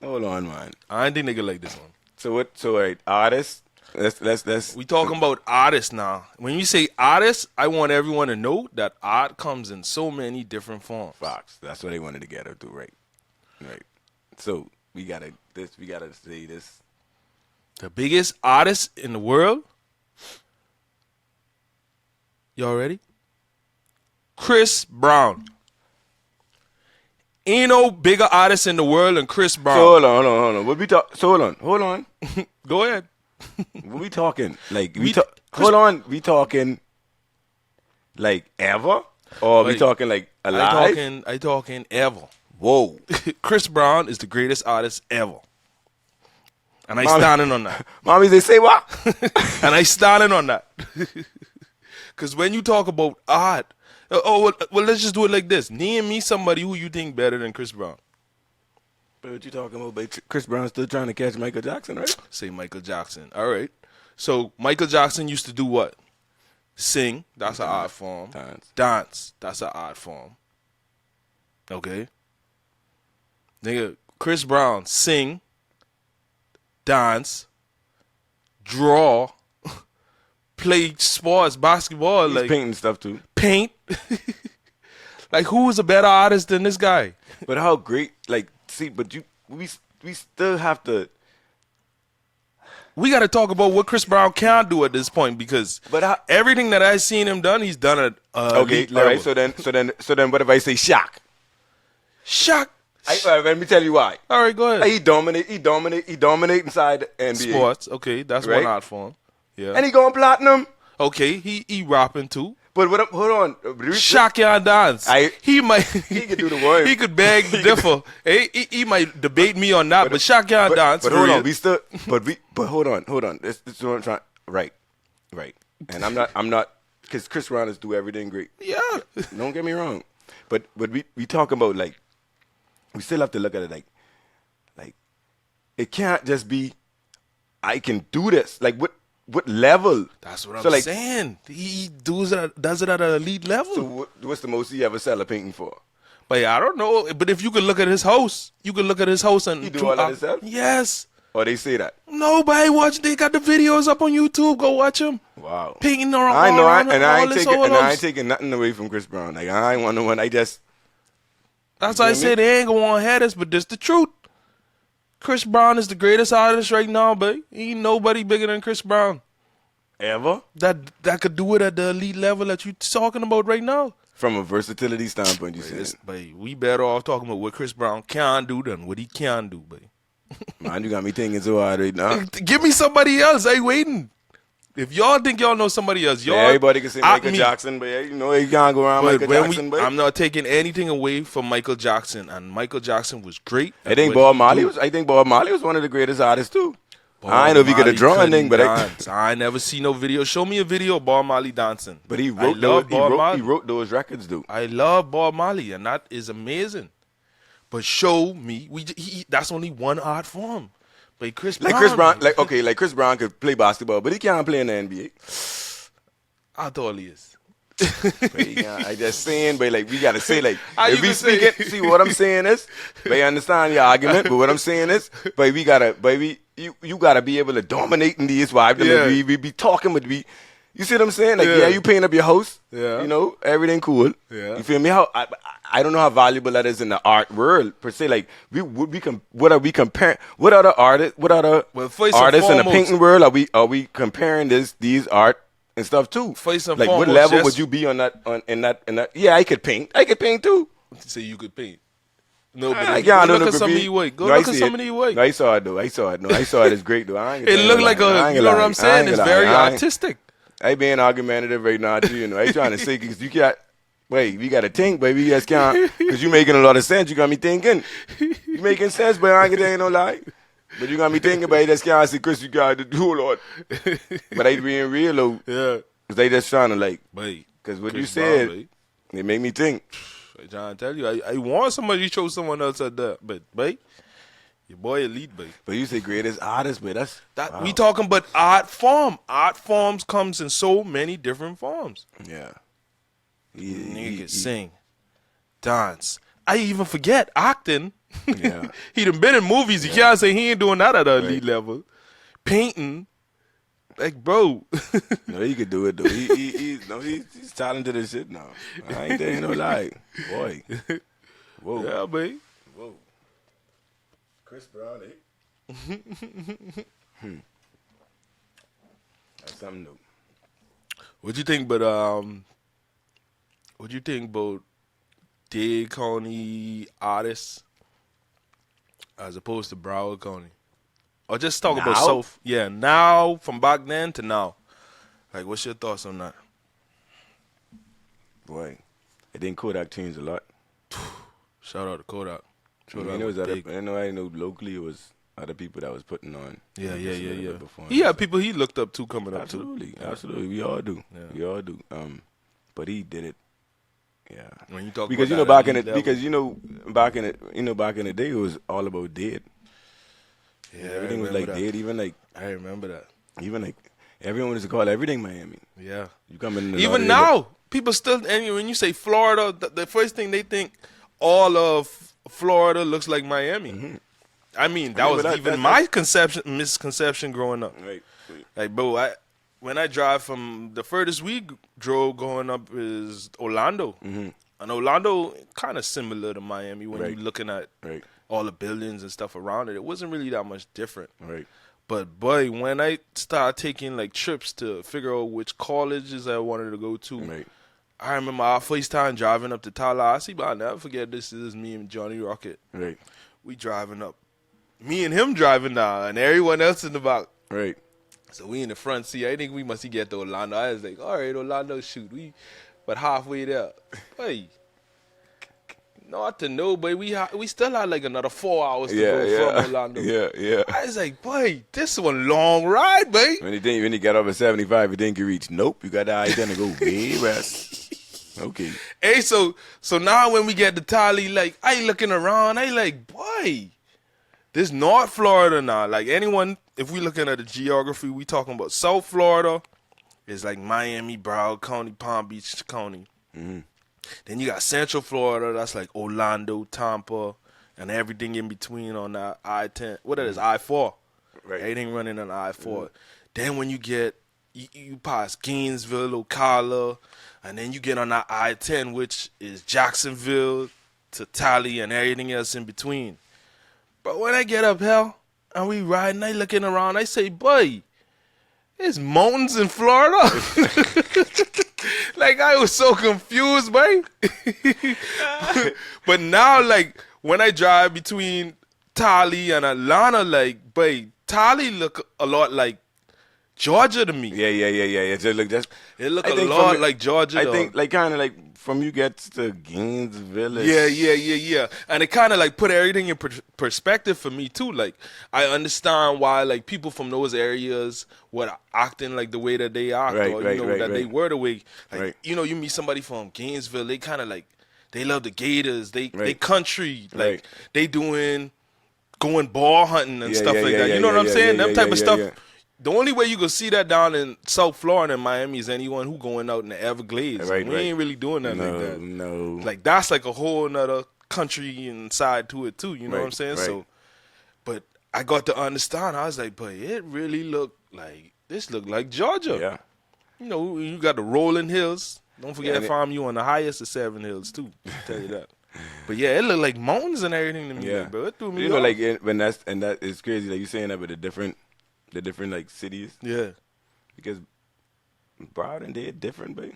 Hold on, man. I don't think they could like this one. So right, artists. Let's. We talking about artists now. When you say artists, I want everyone to know that art comes in so many different forms. Fox. That's what they wanted to get her to, right? Right. So we gotta say this. The biggest artist in the world. Y'all ready? Chris Brown. Ain't no bigger artist in the world than Chris Brown. So hold on. What we talk? So hold on. Go ahead. What we talking? Like hold on. We talking like ever, or we talking like alive? I talking ever. Whoa. Chris Brown is the greatest artist ever. And I standing on that. Mommy, they say what? And I standing on that. Because when you talk about art, well, let's just do it like this. Name me somebody who you think better than Chris Brown. But what you talking about? But Chris Brown's still trying to catch Michael Jackson, right? Say Michael Jackson. All right. So Michael Jackson used to do what? Sing. That's an art form. Dance. That's an art form. Okay. Nigga, Chris Brown, sing, dance, draw, play sports, basketball. He's like painting stuff too. Paint. Like, who is a better artist than this guy? But how great, like, see, but we still have to. We got to talk about what Chris Brown can do at this point, because everything that I've seen him done, he's done at okay. All right. So then, what if I say Shaq? Shaq. Let me tell you why. All right, go ahead. He dominate inside the NBA. Sports. Okay, that's right? One art form. Yeah. And he going platinum. Okay, he rapping too. But hold on. Shaq can dance. He could do the work. He could beg the differ. He might debate me on that, but Shaq can dance. But hold on, but hold on. This is what I'm trying. Right. And I'm not, because Chris Brown is do everything great. Yeah. Don't get me wrong. But we talk about, like, we still have to look at it like it can't just be I can do this. Like, what level? That's what I'm saying. He does it at an elite level. So what's the most he ever sell a painting for? But I don't know. But if you could look at his house, and he do all that himself? Yes. Or they say that? Nobody watch. They got the videos up on YouTube. Go watch them. Wow. Painting around. I ain't taking nothing away from Chris Brown. Like, I ain't want no one. That's why I say they ain't gonna want to hear this, but this the truth. Chris Brown is the greatest artist right now, but ain't nobody bigger than Chris Brown. Ever? That could do it at the elite level that you talking about right now. From a versatility standpoint, you said. But we better off talking about what Chris Brown can do than what he can do, babe. Man, you got me thinking so hard right now. Give me somebody else. I ain't waiting. If y'all think y'all know somebody else, everybody can say Michael Jackson, but you can't go around Michael Jackson. But I'm not taking anything away from Michael Jackson, and Michael Jackson was great. I think Bob Marley was one of the greatest artists too. I don't know if he could have drawn anything, but I never see no video. Show me a video of Bob Marley dancing. But he wrote those records, dude. I love Bob Marley, and that is amazing. But show me, that's only one art form. But Chris Brown, Chris Brown could play basketball, but he can't play in the NBA. I thought he is. I just saying, but like we gotta say, like, if we speaking, see what I'm saying is, they understand your argument, but what I'm saying is, but we gotta, baby, you gotta be able to dominate in these vibes. Yeah. We be talking, but you see what I'm saying? Like, you paint up your house, everything cool. Yeah. You feel me? How I don't know how valuable that is in the art world per se. Like, what are we comparing? What other artists? What other artists in the painting world are we comparing these art and stuff too. First and like, what foremost, level just- would you be on that? In that? Yeah, I could paint. I could paint too. Say you could paint. No, but I if you can't go do look no at some of graffiti. your work. Go No, I look at see some it. of your work. No, I saw it though. I saw it. No, I saw it. It's great though. I ain't It gonna looked lie. like I a, ain't you gonna know what lie. I'm saying? I It's ain't very gonna lie. artistic. I ain't being argumentative right now too. You know, I ain't trying to say because you got. Wait, we got to think, baby. You just can't because you making a lot of sense. You got me thinking. You making sense, but I ain't gonna tell you no lie. But you got me thinking, but you just can't say, Chris, you got to do a lot. But they being real though. Yeah. Cause they just trying to like. Wait. Because what Chris you said, Brown, it made me think. I'm trying to tell you, I want somebody to show someone else at that, but your boy elite, babe. But you say greatest artist, but that's That we talking about art form. Art forms comes in so many different forms. yeah. Nigga can sing, dance. I even forget acting. Yeah. He done been in movies. You can't say he ain't doing that at an elite level. Painting, like bro. No, he could do it though. He's talented as shit now. I ain't telling you no lie, boy. Whoa, Yeah, babe. whoa. Chris Brown, That's something new. What you think? But what you think about Dade County artists as opposed to Broward County? Or just talk about Now? South. Yeah, now from back then to now. Like, what's your thoughts on that? Boy, I think Kodak changed a lot. Shout out to Kodak. I mean, it was other, I know locally it was other people that was putting on. Yeah. Before He had people he looked up to coming up too. Absolutely. We all do. Yeah. We all do. But he did it. Yeah. When you talk Because about you know that back in elite the level. back in the day it was all about Dade. Yeah, Everything was I like remember that. Dade. I remember that. Even like everyone used to call everything Miami. Yeah. You come in the Even now, people still, and when you say Florida, the first thing they think, all of Florida looks like Miami. Mm-hmm. I mean, that was even my misconception growing up. Right. Like, bro, when I drive from the furthest we drove growing up is Orlando. Mm-hmm. And Orlando kind of similar to Miami when Right. you're looking at Right. all the buildings and stuff around it. It wasn't really that much different. Right. But boy, when I started taking like trips to figure out which colleges I wanted to go to, Right. I remember our first time driving up to Tallahassee, but I'll never forget this is me and Johnny Rocket. Right. We driving up. Me and him driving down and everyone else in the back. Right. So we in the front seat. I think we must get to Orlando. I was like, all right, Orlando, shoot. But halfway there. Hey. Not to know, but we still had like another 4 hours to go from Orlando. Yeah. I was like, boy, this one long ride, babe. When you get over 75, you think you reach. Nope, you got the idea to go way west. Okay. Hey, so now when we get to Tally, like, I looking around, I like, boy, this North Florida now. Like anyone, if we looking at the geography, we talking about South Florida. It's like Miami, Broward County, Palm Beach County. Mm-hmm. Then you got Central Florida, that's like Orlando, Tampa, and everything in between on that I-10. What that is, I-4. Right. Everything running on I-4. Then when you get, you pass Gainesville, Ocala, and then you get on that I-10, which is Jacksonville to Tally and everything else in between. But when I get up here and we riding, I looking around, I say, boy, there's mountains in Florida. Like, I was so confused, boy. But now, like, when I drive between Tally and Atlanta, like, boy, Tally look a lot like Georgia to me. Yeah. It look a lot like Georgia. I think, like, kind of like from you get to Gainesville. Yeah. And it kind of like put everything in perspective for me too. Like, I understand why like people from those areas were acting like the way that they act, or they were the way. Like, you know, you meet somebody from Gainesville, they kind of like they love the Gators, they country, like they going ball hunting and stuff like that. You know what I'm saying? Them type of stuff. Yeah. The only way you can see that down in South Florida and Miami is anyone who going out in the Everglades. We ain't really doing that like that. No. Like, that's like a whole nother country inside to it too. You know what I'm saying? Right. So, but I got to understand. I was like, but it really looked like Georgia. Yeah. You know, you got the rolling hills. Don't forget you on the highest of 7 hills too. I'll tell you that. But yeah, it looked like mountains and everything to me, Yeah. bro. It threw me You know, off. like that is crazy. Like you saying that with the different like cities. Yeah. Because Broward and Dade different, babe.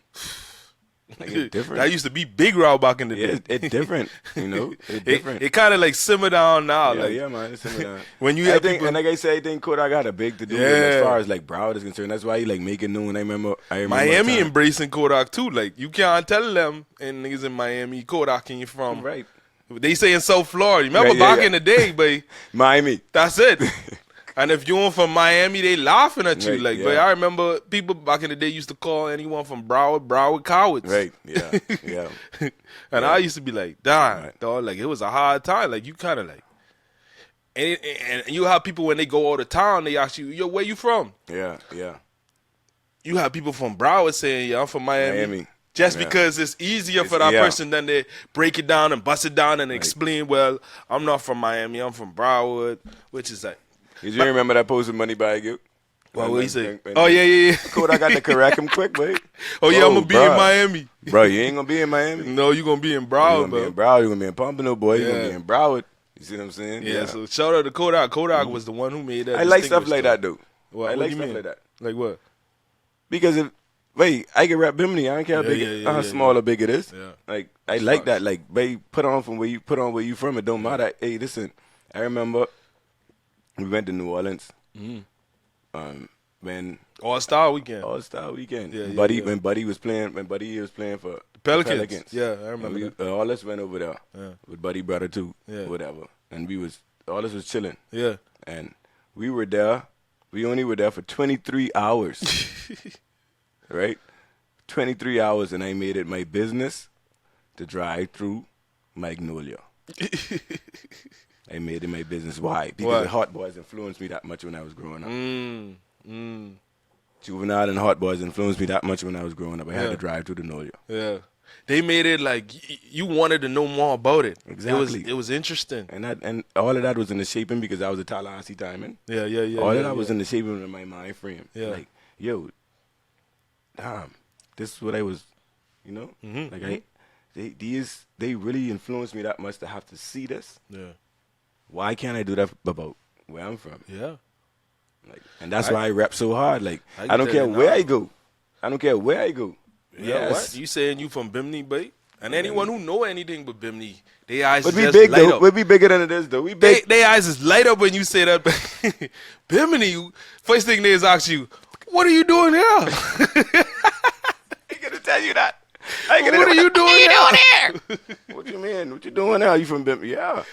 Like, it's different. That used to be big route back in the day. It's different, you know. It's different. It kind of like simmer down now. Yeah, like, yeah, man. It's simmer down. When you have people, and like I said, I think Kodak got a big to do with it as far as like Broward is concerned. That's why he like make it known. I remember Miami embracing Kodak too. Like you can't tell them and niggas in Miami Kodak and you from right. They say in South Florida. Remember back in the day, but Miami. That's it. And if you're from Miami, they laughing at you. Right, like, yeah. but I remember people back in the day used to call anyone from Broward cowards. Right. Yeah. Yeah. And I used to be like, damn, dog. Like it was a hard time. Like you kind of like, and you have people when they go out of town, they ask you, yo, where you from? Yeah. Yeah. You have people from Broward saying, yeah, I'm from Miami. Just because it's easier for that person than they break it down and bust it down and explain, well, I'm not from Miami, I'm from Broward, which is like. Did you remember that post of Money Bag you? What he say? Oh, yeah. Kodak got to correct him quick, babe. Oh, yeah, I'm going to be in Miami. Bro, you ain't going to be in Miami. No, you going to be in Broward, bro. You going to be in Broward. You going to be in Pompano, boy. You going to be in Broward. You see what I'm saying? Yeah, so shout out to Kodak. Kodak was the one who made that. I like stuff like that, though. What, I like stuff like that. Like what? Because I can rap Bimini. I don't care how small or big it is. Yeah. Like, I like that. Like, babe, put on where you from. It don't matter. Hey, listen, I remember we went to New Orleans. When All-Star Weekend. Yeah, Buddy, when Buddy was playing for the Pelicans. Yeah, I remember that. All us went over there with Buddy brother too, whatever. And all us was chilling. Yeah. And we were there. We only were there for 23 hours. Right? 23 hours, and I made it my business to drive through Magnolia. I made it my business. Why? Because the Hot Boys influenced me that much when I was growing up. Juvenile and Hot Boys influenced me that much when I was growing up. I had to drive through the Nolia. Yeah. They made it like you wanted to know more about it. Exactly. It was interesting. And all of that was in the shaping because I was a Tallahassee timing. Yeah. All of that was in the shaping of my mind frame. Yeah. Like, yo, damn, this is what I was, you know? Like, they really influenced me that much to have to see this. Yeah. Why can't I do that about where I'm from? Yeah. Like, and that's why I rap so hard. Like, I don't care where I go. I don't care where I go. Yeah, what? You saying you from Bimini, babe? And anyone who know anything but Bimini, they eyes would is be just big light though. up. Would be bigger than it is though. We big. They eyes is light up when you say that. Bimini, first thing they is ask you, what are you doing here? I ain't gonna tell you that. What are you doing here? What you mean? What you doing now? You from Bimini? Yeah.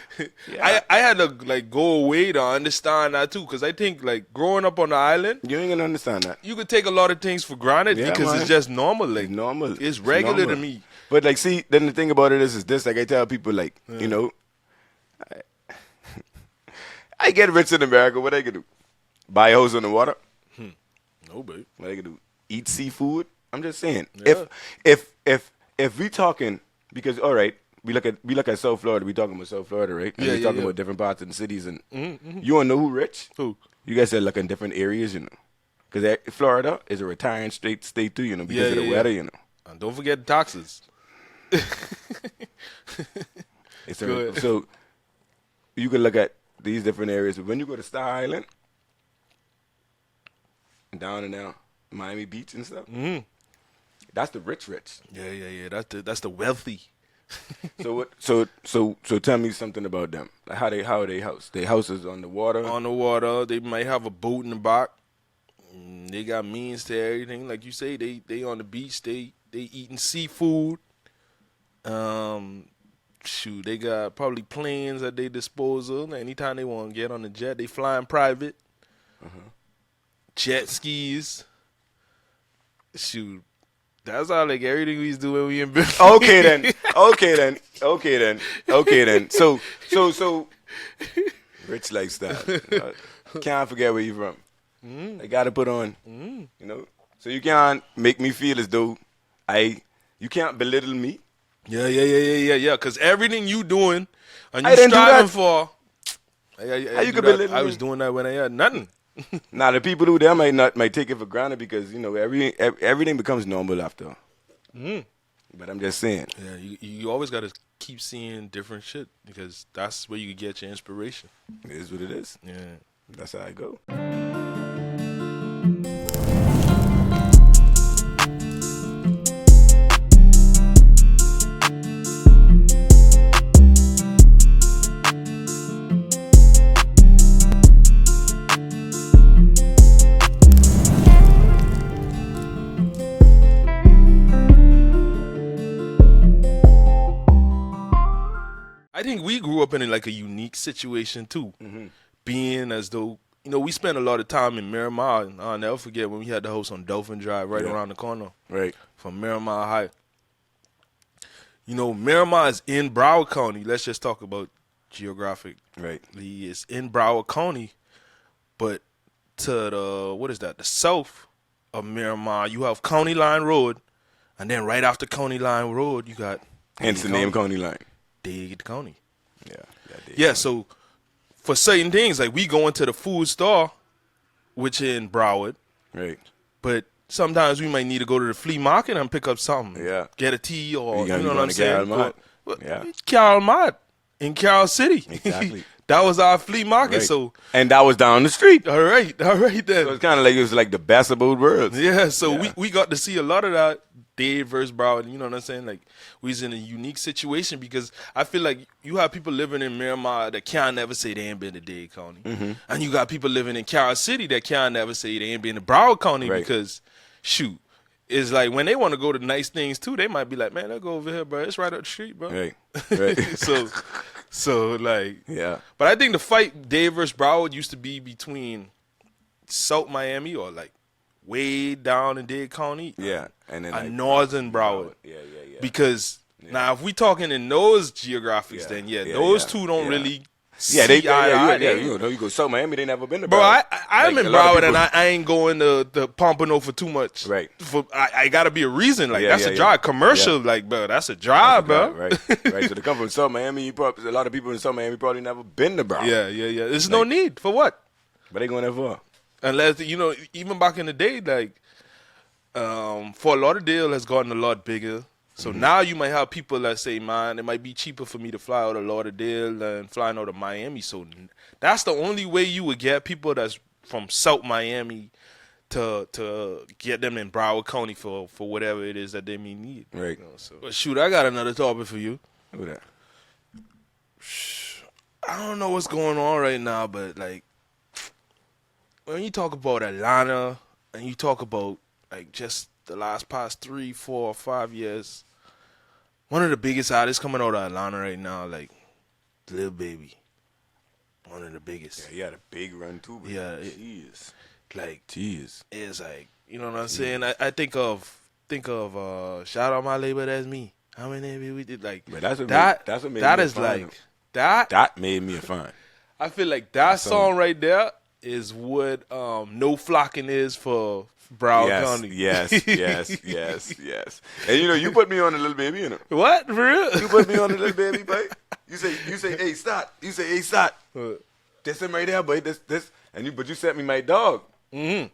I had to like go away to understand that too, because I think like growing up on the island, you ain't gonna understand that. You could take a lot of things for granted because it's just normal. Like normal. It's regular to me. But like, see, then the thing about it is this. Like I tell people, like you know, I get rich in America. What I can do? Buy a house on the water? No, babe. What I can do? Eat seafood? I'm just saying. Yeah. If we talking, because all right, we look at South Florida. We talking about South Florida, right? And we talking about different parts of the cities. And you wanna know who rich? Who? You guys said like in different areas, you know. Because Florida is a retiring state too, you know, because of the weather, you know. And don't forget the taxes. So you can look at these different areas. But when you go to Star Island, down and down, Miami Beach and stuff, that's the rich. Yeah. That's the wealthy. So tell me something about them. Like how are they house? They houses on the water. On the water, they might have a boat in the back. They got means to everything, like you say. They on the beach. They eating seafood. They got probably planes at their disposal. Anytime they want to get on the jet, they flying private. Jet skis. That's all like everything we do when we in business. Okay then. So rich lifestyle. Can't forget where you from. I gotta put on, you know. So you can't make me feel as though you can't belittle me. Yeah. Because everything you doing and I you didn't do striving that. for. How you could belittle me? I was doing that when I had nothing. Now the people who there might take it for granted because you know everything becomes normal after. But I'm just saying. Yeah, you always got to keep seeing different shit because that's where you get your inspiration. It is what it is. Yeah, that's how I go. I think we grew up in like a unique situation too, being as though we spent a lot of time in Miramar, and I'll never forget when we had the house on Dolphin Drive right around the corner, Right. from Miramar High. Miramar is in Broward County. Let's just talk about geographically. Right. It's in Broward County, but to the south of Miramar, you have County Line Road, and then right after County Line Road, you got Hence the name County Line. Dade County. Yeah. So for certain things, like we go into the food store, which in Broward, Right. but sometimes we might need to go to the flea market and pick up something. Yeah. Get a tea or, You know what I'm saying? Yeah. Carroll Mart in Carroll City. Exactly. That was our flea market. Right. So, and that was down the street. all right then. So it's kind of like it was like the best of both worlds. Yeah, so we got to see a lot of that Dade versus Broward. You know what I'm saying? Like, we was in a unique situation because I feel like you have people living in Miramar that can't never say they ain't been to Dade County. And you got people living in Carroll City that can't never say they ain't been to Broward County because, shoot, it's like when they want to go to nice things too, they might be like, man, let's go over here, bro. It's right up the street, bro. Right. So like, Yeah. But I think the fight Dade versus Broward used to be between South Miami or like way down in Dade County. Yeah. And then like, northern Broward. Yeah. Because now if we talking in those geographics, then those two don't really see eye to eye. You go South Miami, they never been to Bro, Broward. I'm Like, in a lot of Broward and people- I ain't going to Pompano for too much. Right. I gotta be a reason. Like that's a yeah. drive. Commercial, like bro, that's a drive, bro. Right. So to come from South Miami, a lot of people in South Miami probably never been to Broward. Yeah. There's no need for what? But they going there for? Unless even back in the day, like Fort Lauderdale has gotten a lot bigger. So now you might have people that say, man, it might be cheaper for me to fly out of Lauderdale than flying out of Miami. So that's the only way you would get people that's from South Miami to get them in Broward County for whatever it is that they may need. Right. But shoot, I got another topic for you. Who that? I don't know what's going on right now, but like when you talk about Atlanta and you talk about like just the past 3, 4, 5 years, one of the biggest artists coming out of Atlanta right now, like Lil Baby, one of the biggest. Yeah, he had a big run too. Bro. Yeah, jeez. Like Jeez. it's like, you know what I'm saying? I think of shout out my label, that's me. How many we did like But that's what made that me is a fan. like that. That made me a fan. I feel like that song right there is what No Flocking is for Broward County. Yes. And you put me on a Lil Baby, you know. What? For real? You put me on a Lil Baby, boy. You say, hey, stop. You say, hey, stop. That's him right there, boy. This. But you sent me my dog. Mm-hmm.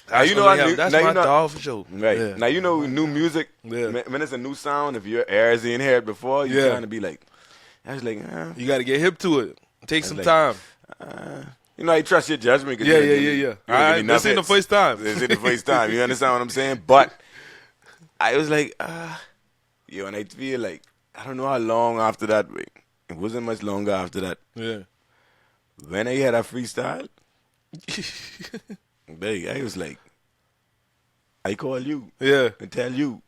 That's my dog for sure. Right. Yeah. Now, new music, when it's a new sound, if your ears ain't heard before, you're trying to be like, I was like, you got to get hip to it. Take some like, time. I trust your judgment. Yeah. All right, this ain't the first time. This ain't the first time. You understand what I'm saying? But I was like, and I feel like, I don't know how long after that, it wasn't much longer after that. Yeah. When I had a freestyle, babe, I was like, I call you and tell you,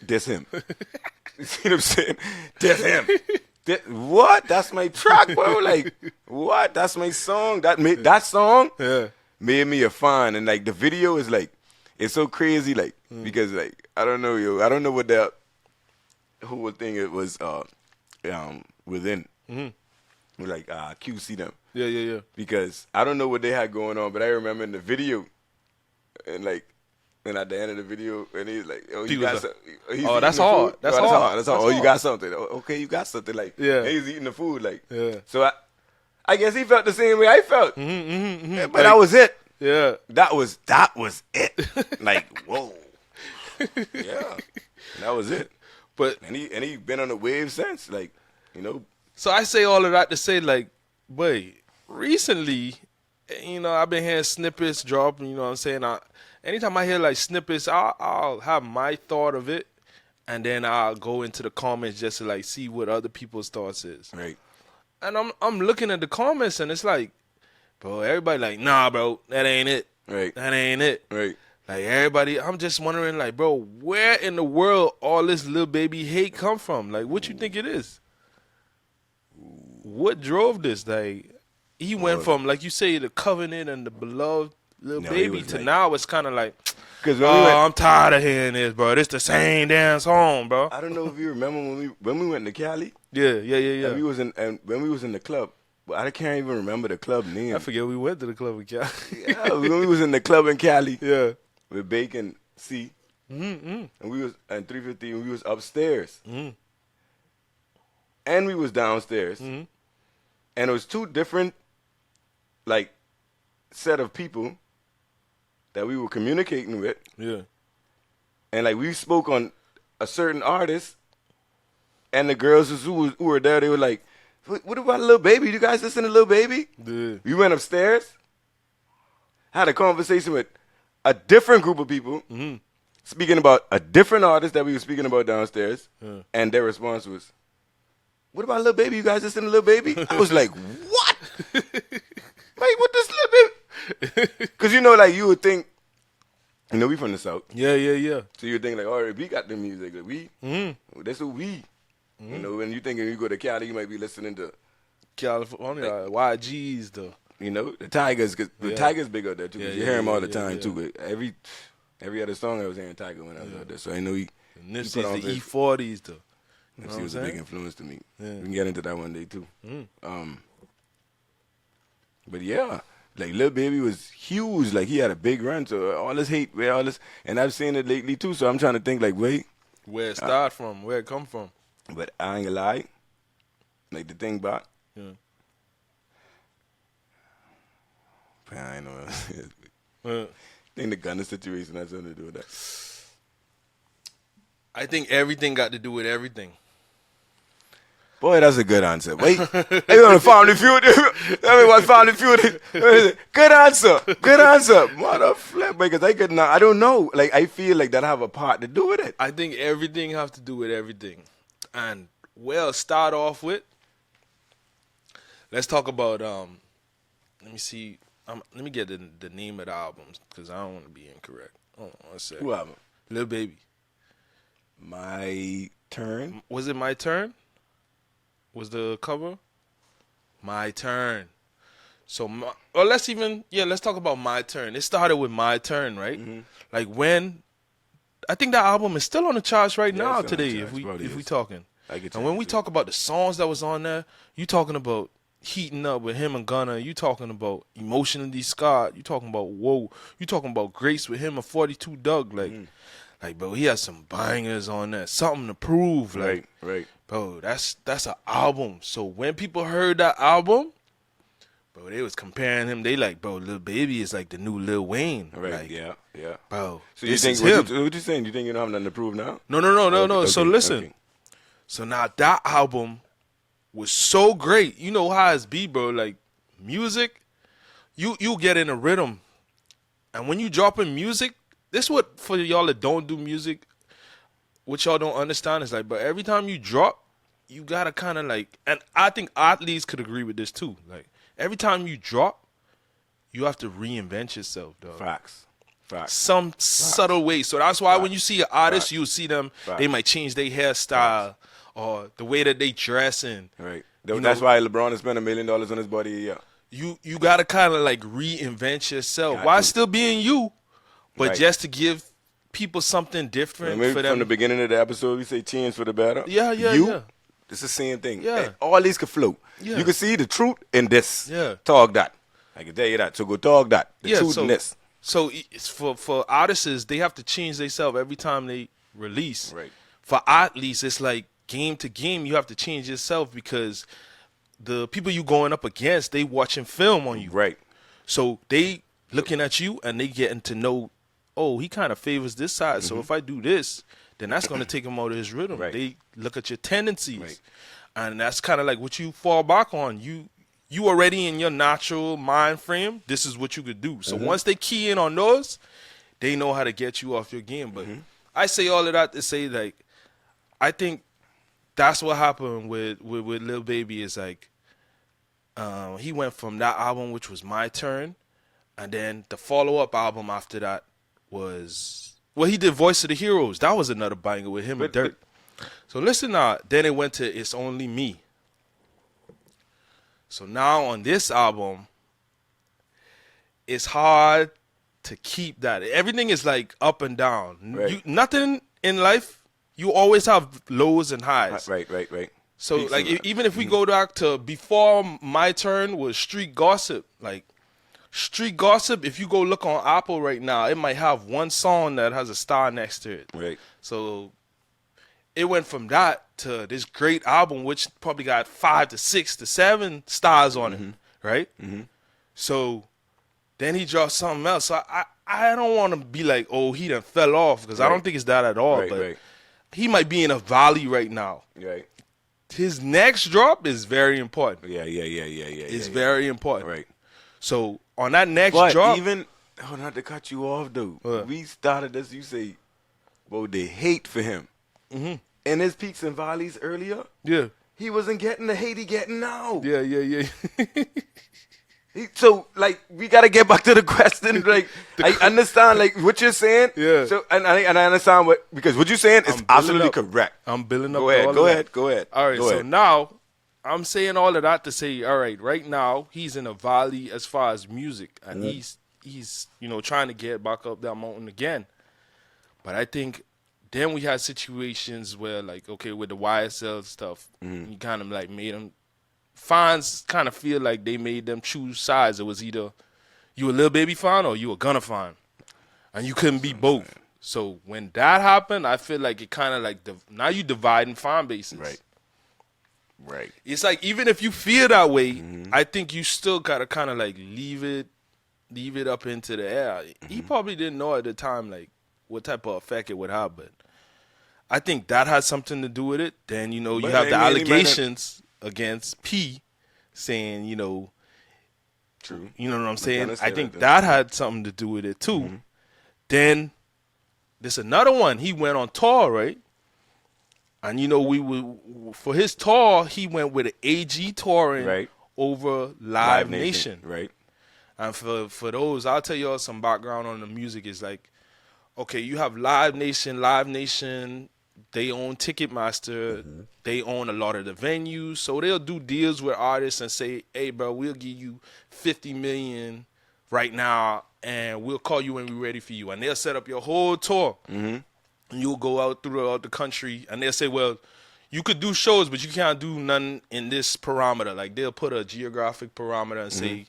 diss him. You see what I'm saying? Diss him. What? That's my track, bro. Like, what? That's my song. That song made me a fan. And like the video is like, it's so crazy, like, because like, I don't know, I don't know what that whole thing it was within. Like QC them. Yeah. Because I don't know what they had going on, but I remember in the video, and at the end of the video, and he's like, "Oh, you got something." That's hard. That's hard. Oh, you got something. Oh, okay, you got something. Like, and he's eating the food. Like, so I guess he felt the same way I felt. But that was it. Yeah, that was it. Like, whoa. Yeah, that was it. But and he been on the wave since. Like, So I say all of that to say, like, boy, recently, I've been hearing snippets drop. You know what I'm saying? Anytime I hear like snippets, I'll have my thought of it, and then I'll go into the comments just to like see what other people's thoughts is. Right. And I'm looking at the comments, and it's like, bro, everybody like, nah, bro, that ain't it. Right. That ain't it. Right. Like everybody, I'm just wondering, like, bro, where in the world all this Lil Baby hate come from? Like, what you think it is? what drove this? Like, he went Well, from, like you say, the covenant and the beloved Lil No, he Baby was to like- now it's kind of like, Because oh, when we went, I'm tired of hearing this, bro. It's the same damn song, bro. I don't know if you remember when we went to Cali. Yeah, yeah, yeah, And we yeah. was in and when we was in the club, but I can't even remember the club name. I forget we went to the club with Cali. Yeah, when we was in the club in Cali Yeah. with Bacon C, Mm-hmm. and we was and 350, and we was upstairs, Mm-hmm. and we was downstairs, Mhm. and it was two different, like, set of people that we were communicating with, Yeah. and like we spoke on a certain artist, and the girls who were there, they were like, "What about Lil Baby? You guys listen to Lil Baby?" Yeah. We went upstairs, had a conversation with a different group of people, Mm-hmm. speaking about a different artist that we were speaking about downstairs, Yeah. and their response was, "What about Lil Baby? You guys listen to Lil Baby?" I was like, "What? Like, what does Lil Baby?" Because like you would think, we from the South, Yeah, yeah, yeah. so you would think like, all right, we got the music, like, we, that's what we, when you thinking you go to Cali, you might be listening to, California, YGs, though. the Tigers, because the Yeah. Tigers big out there too. 'Cause Yeah, you yeah, hear him all the yeah, time yeah. too. But every other song I was hearing Tiger when I was out there, so I know he Nipsey's put on the his- E40s, though. You know what He I'm was a big saying? influence to me. Yeah. We can get into that one day too. Mm. But yeah, like Lil Baby was huge. Like he had a big run. So all this hate, and I've seen it lately too. So I'm trying to think like, wait, Where it start from, where it come from. but I ain't gonna lie. Like the thing about, Yeah. I ain't know. Uh, I think the gunner situation has something to do with that. I think everything got to do with everything. Boy, that's a good answer. Wait, you on the Family Feud? Tell me what Family Feud is. Good answer. Good answer. Mother flip, because I don't know. Like, I feel like that have a part to do with it. I think everything have to do with everything. And, well, start off with, let's talk about, let me see, let me get the name of the albums, because I don't want to be incorrect. Hold on one second. Who album? Lil Baby. My Turn. Was it My Turn? Was the cover? My Turn. So, let's talk about My Turn. It started with My Turn, right? Mm-hmm. Like when, I think that album is still on the charts right Yeah, now it's on the today, charts, probably if we is. talking. I get And you. when we talk about the songs that was on there, you talking about Heating Up with him and Gunna. You talking about Emotionally Scarred. You talking about Whoa. You talking about Grace with him and 42 Doug. Like, bro, he has some bangers on there. Something to prove. Like, Right. bro, that's an album. So when people heard that album, bro, they was comparing him. They like, bro, Lil Baby is like the new Lil Wayne. Right. Like, Yeah. bro, So you this think is him. what you saying? You think you don't have nothing to prove now? No. Okay, So okay, listen. okay. So now that album was so great. You know how it's be, bro. Like music, you get in a rhythm, and when you drop in music, this what for y'all that don't do music, what y'all don't understand is like, but every time you drop, you gotta kind of like, and I think athletes could agree with this too. Like every time you drop, you have to reinvent yourself, dog. Facts. Some subtle way. So that's why when Facts. you see an artist, Facts. you'll see them. Facts. They might change their hairstyle or the way that they dress, and Right. You That's know- why LeBron has spent $1 million on his body a year. you gotta kind of like reinvent yourself Got while to. still being you, but Right. just to give people something different Maybe for from them. the beginning of the episode, we say change for the better. Yeah. It's the same thing. Yeah. All these can float. Yeah. You can see the truth in this. Yeah. Talk that. I can tell you that. So go talk that. The Yeah, truth so- in this. So it's for artists, they have to change themselves every time they release. Right. For athletes, it's like game to game, you have to change yourself because the people you going up against, they watching film on you. Right. So they looking at you and they getting to know, oh, he kind of favors this side. So if I do this, then that's going to take him out of his rhythm. Mm-hmm. Right. They look at your tendencies. Right. And that's kind of like what you fall back on. You already in your natural mind frame, this is what you could do. So once they key in on those, they know how to get you off your game. But I say all of that to say, like, I think that's what happened with Lil Baby is like, he went from that album, which was My Turn, and then the follow-up album after that was, well, he did Voice of the Heroes. That was another banger with him and But- Dirt. So listen now, then it went to It's Only Me. So now on this album, it's hard to keep that. Everything is like up and down. Right. Nothing in life, you always have lows and highs. Right. So Peace like and even if we go back to before My Turn was Street Gossip, like Street Gossip, if you go look on Apple right now, it might have one song that has a star next to it. Right. So it went from that to this great album, which probably got 5 to 6 to 7 stars on it, right? Mm-hmm. So then he dropped something else. So I don't want to be like, oh, he done fell off, because I don't think it's that at all. But he might be in a valley right now. Right. His next drop is very important. Yeah. It's very important. Right. So on that next But drop, even, not to cut you off though, we started this. You say, well, the hate for him. Mm-hmm. In his peaks and valleys earlier, he wasn't getting the hate he getting now. Yeah. So, like, we got to get back to the question. Like, I understand, like, what you're saying. Yeah. So, and I understand because what you're saying is absolutely correct. I'm building up. Go ahead. All right. So now I'm saying all of that to say, all right, right now he's in a valley as far as music, and he's trying to get back up that mountain again. But I think then we had situations where, like, okay, with the YSL stuff, you kind of like made them. Fans kind of feel like they made them choose sides. It was either you a Lil Baby fan or you a Gunna fan, and you couldn't be both. So when that happened, I feel like it kind of like now you dividing fan bases. Right. It's like even if you feel that way, I think you still gotta kind of like leave it up into the air. He probably didn't know at the time like what type of effect it would have, but I think that has something to do with it. Then you have the allegations against P saying, True. You know what I'm saying? I think that had something to do with it too. Then there's another one. He went on tour, right? And for his tour, he went with an AG touring over Live Nation. Right. And for those, I'll tell y'all some background on the music. Is like, okay, you have Live Nation. Live Nation, they own Ticketmaster. They own a lot of the venues. So they'll do deals with artists and say, hey, bro, we'll give you $50 million right now, and we'll call you when we're ready for you. And they'll set up your whole tour. And you'll go out throughout the country, and they'll say, well, you could do shows, but you can't do none in this parameter. Like, they'll put a geographic parameter and say,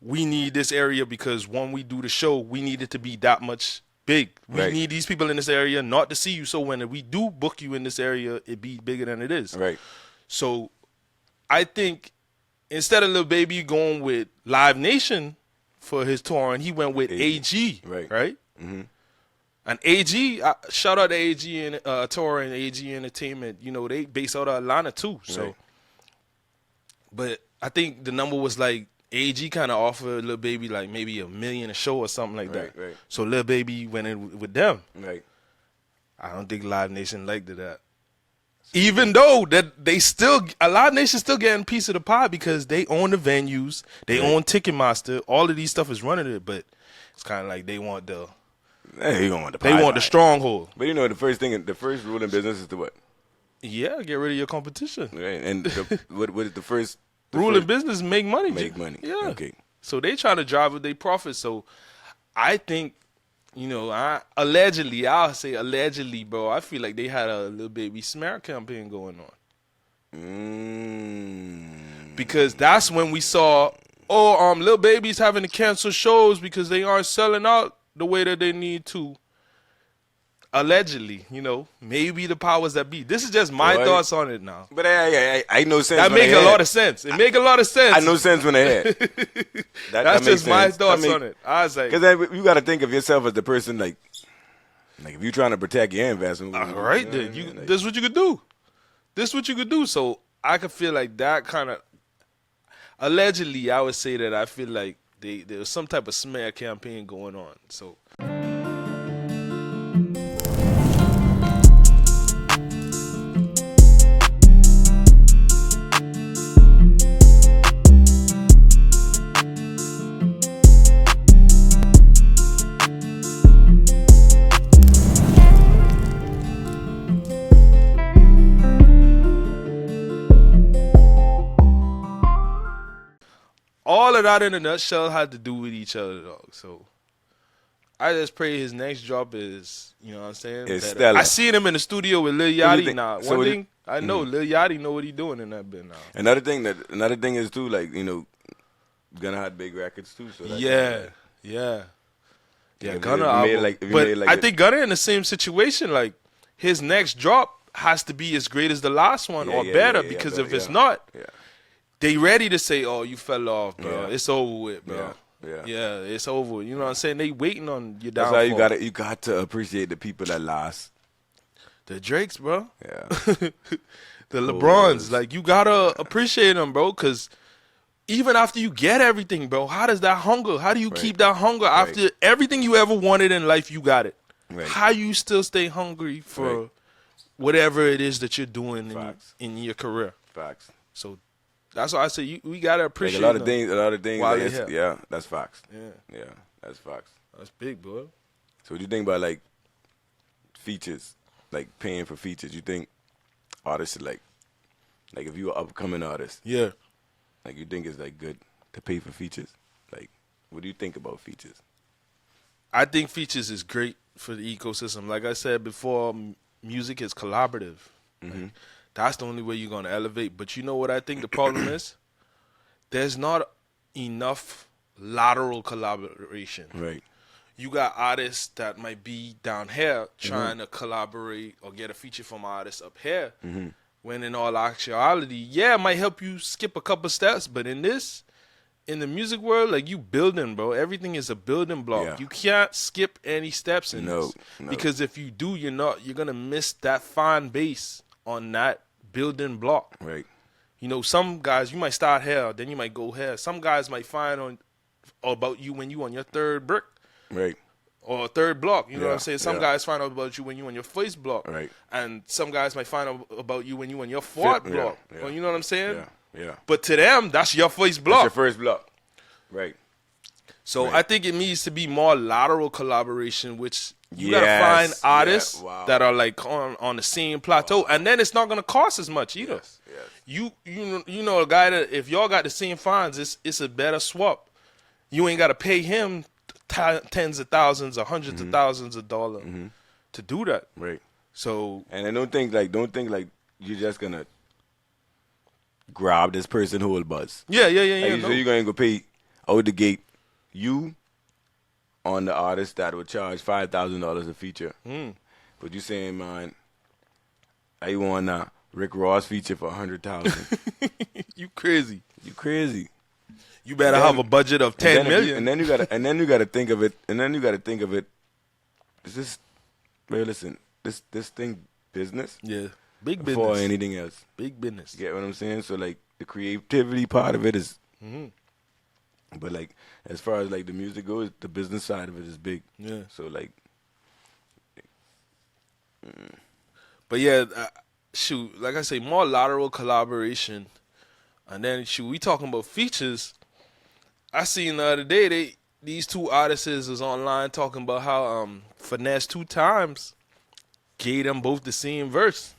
we need this area because when we do the show, we need it to be that much big. We need these people in this area not to see you. So when we do book you in this area, it be bigger than it is. Right. So I think instead of Lil Baby going with Live Nation for his tour, and he went with AG. Right. Mm-hmm. And AG, shout out to AG and tour and AG Entertainment. They based out of Atlanta too. So, but I think the number was like, AG kind of offered Lil Baby like maybe $1 million a show or something like that. Right. So Lil Baby went in with them. Right. I don't think Live Nation liked that. Even though that Live Nation still getting a piece of the pie because they own the venues, they own Ticketmaster, all of these stuff is running it, but it's kind of like they want the stronghold. But the first rule in business is to what? Yeah, get rid of your competition. Right. And what is the first? Rule in business, make money. Make money. Yeah. Okay. So they trying to drive with their profit. So I think, I'll say allegedly, bro, I feel like they had a Lil Baby smear campaign going on. Because that's when we saw, Lil Baby's having to cancel shows because they aren't selling out the way that they need to. Allegedly, maybe the powers that be. This is just my thoughts on it now. But I know sense. That makes a lot of sense. It make a lot of sense. I know sense when I heard. That's just my thoughts on it. I was like, because you got to think of yourself as the person like if you're trying to protect your investment. All right, then this is what you could do. This is what you could do. So I could feel like that kind of. Allegedly, I would say that I feel like there was some type of smear campaign going on. So. all of that in a nutshell had to do with each other, dog. So I just pray his next drop is, you know what I'm saying? It's better. stellar. I seen him in the studio with Lil do you Yachty think- now. so One what you- thing I know, Lil Yachty know what he doing in that bit now. Another thing is too, like, you know, Gunna had big records too. So that's Yeah. like, Yeah, if Gunna you made album. like- if you but made like I a- think Gunna in the same situation. Like his next drop has to be as great as the last one Yeah, or yeah, better yeah, yeah, because better, if it's yeah. not, Yeah. they ready to say, "Oh, you fell off, bro. Yeah. It's over with, bro. Yeah. It's over." You know what I'm saying? They waiting on your That's downfall. why you got to appreciate the people that last. The Drakes, bro. Yeah. The LeBrons. Like you gotta appreciate them, bro. Because even after you get everything, bro, how does that hunger? How do you keep that hunger after everything you ever wanted in life? You got it. Right. How you still stay hungry for whatever it is that you're doing Facts. in your career? Facts. So that's why I say we gotta Like appreciate a lot of them things. while Like they here. yeah, that's facts. Yeah, That's facts. that's big, bro. So what do you think about like features, like paying for features? You think artists should like if you're an upcoming artist, Yeah. like you think it's like good to pay for features? Like, what do you think about features? I think features is great for the ecosystem. Like I said before, music is collaborative. Like, that's the only way you're going to elevate. But you know what I think the problem is? There's not enough lateral collaboration. Right. You got artists that might be down here trying to collaborate or get a feature from artists up here. When in all actuality, yeah, it might help you skip a couple steps. But in the music world, like you building, bro. Everything is a building block. Yeah. You can't skip any steps in No, this. no. Because if you do, you're gonna miss that fine base on that building block. Right. You know, some guys you might start here, then you might go here. Some guys might find about you when you on your third brick Right. or third block. You know what I'm Yeah, saying? Some yeah. guys find out about you when you on your first block. Right. And some guys might find out about you when you on your fourth Yeah, block. yeah. Or you know what I'm saying? Yeah. Yeah. But to them, that's your first block. That's your first block. Right. So Right. I think it needs to be more lateral collaboration, which you Yes, gotta find yeah, artists wow. that are like on the same plateau, and then it's not gonna cost as much either. Yes. You know a guy that if y'all got the same funds, it's a better swap. You ain't gotta pay him tens of thousands or hundreds of thousands of dollars to do that. Right. So And I don't think like you're just gonna grab this person whole buzz. yeah. Like, No. So you're gonna go pay out the gate you on the artist that would charge $5,000 a feature. But you saying, man, I want a Rick Ross feature for $100,000. You crazy. You crazy. You better Then- have a budget of 10 million. And then you gotta think of it. Is this listen, this thing business Yeah, big before business. anything else. Big business. You get what I'm saying? So like the creativity part of it is but like as far as like the music goes, the business side of it is big. Yeah. So like But yeah, shoot, like I say, more lateral collaboration. And then shoot, we talking about features. I seen the other day these two artists is online talking about how Finesse 2 Times gave them both the same verse.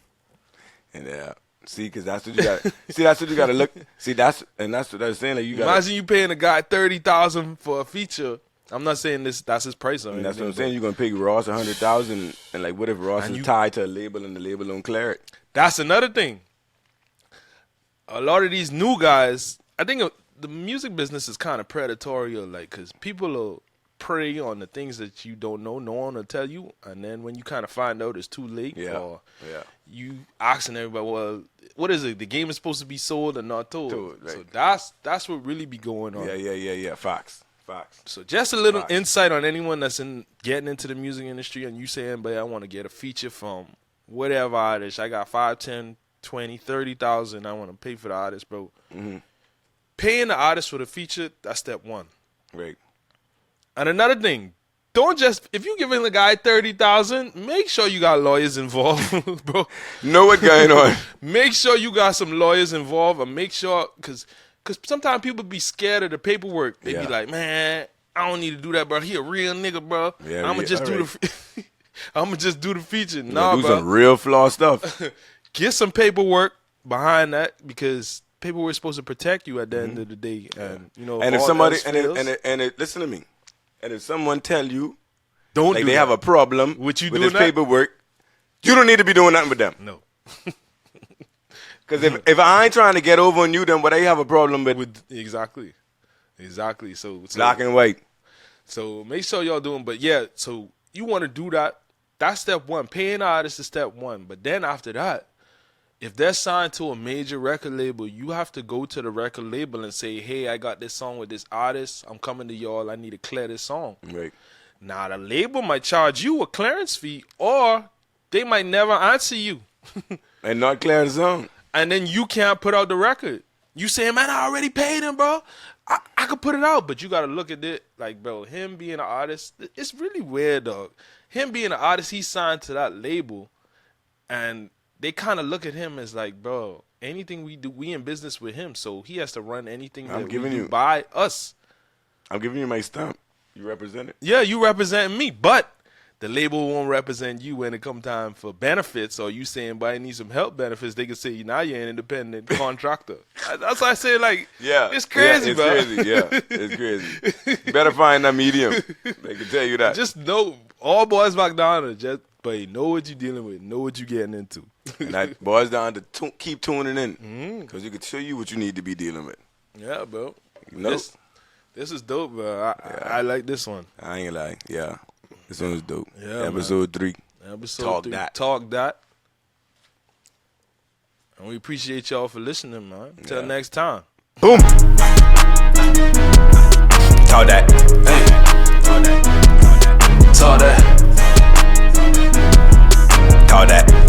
and see, because that's what you got. See, that's what you got to look. See, that's what I was saying. Like you got. Imagine you paying a guy $30,000 for a feature. I'm not saying that's his price. I mean, that's what I'm saying. You're gonna pay Ross $100,000, and like, what if Ross And is you- tied to a label and the label don't clear it? That's another thing. A lot of these new guys, I think the music business is kind of predatory, like, because people will prey on the things that you don't know. No one will tell you, and then when you kind of find out, it's too late. Yeah, Or yeah. you asking everybody, well, what is it? The game is supposed to be sold or not told. Told, right. So that's what really be going on. Yeah. Facts. So just a little Facts. insight on anyone that's getting into the music industry and you saying, but I want to get a feature from whatever artist. I got 5, 10, 20, 30,000. I want to pay for the artist, bro. Paying the artist for the feature, that's step one. Right. And another thing, don't just, if you giving the guy 30,000, make sure you got lawyers involved, bro. Know what's going on? Make sure you got some lawyers involved, and make sure, because sometimes people be scared of the paperwork. They Yeah. be like, man, I don't need to do that, bro. He a real nigga, bro. Yeah, I'ma yeah, just do alright. the I'ma just do the feature. You Nah, do bro. some real flaw stuff. Get some paperwork behind that, because paperwork's supposed to protect you at the end of the day. And you know, And if all somebody else fails, listen to me, and if someone tell you don't like do they that. have a problem What you with doing this that? paperwork, you don't need to be doing nothing with them. No. Because if I ain't trying to get over on you, then what I have a problem with Exactly. So black and white. So make sure y'all doing. But yeah, so you want to do that. That's step one. Paying artists is step one. But then after that, if they're signed to a major record label, you have to go to the record label and say, hey, I got this song with this artist. I'm coming to y'all. I need to clear this song. Right. Now, the label might charge you a clearance fee, or they might never answer you. And not clear the song. And then you can't put out the record. You saying, man, I already paid him, bro. I could put it out. But you got to look at it like, bro, him being an artist, it's really weird, dog. Him being an artist, he signed to that label, and they kind of look at him as like, bro, anything we do, we in business with him, so he has to run anything that we do by us. I'm giving you my stamp. You represent it. Yeah, you represent me, but the label won't represent you when it come time for benefits, or you saying, but I need some help benefits, they can say, now you're an independent contractor. That's why I say, like, it's crazy, bro. It's crazy. You better find that medium. They can tell you that. Just know, all boys back down to just, but know what you're dealing with, know what you're getting into. And that boys down to keep tuning in, because you can show you what you need to be dealing with. Yeah, bro. You know? This is dope, bro. I like this one. I ain't lying. Yeah. This one was dope. Yeah, Episode 3. Talk that. Talk that. And we appreciate y'all for listening, man. Until next time. Boom. Talk that. Hey. Talk that. Talk that. Talk that.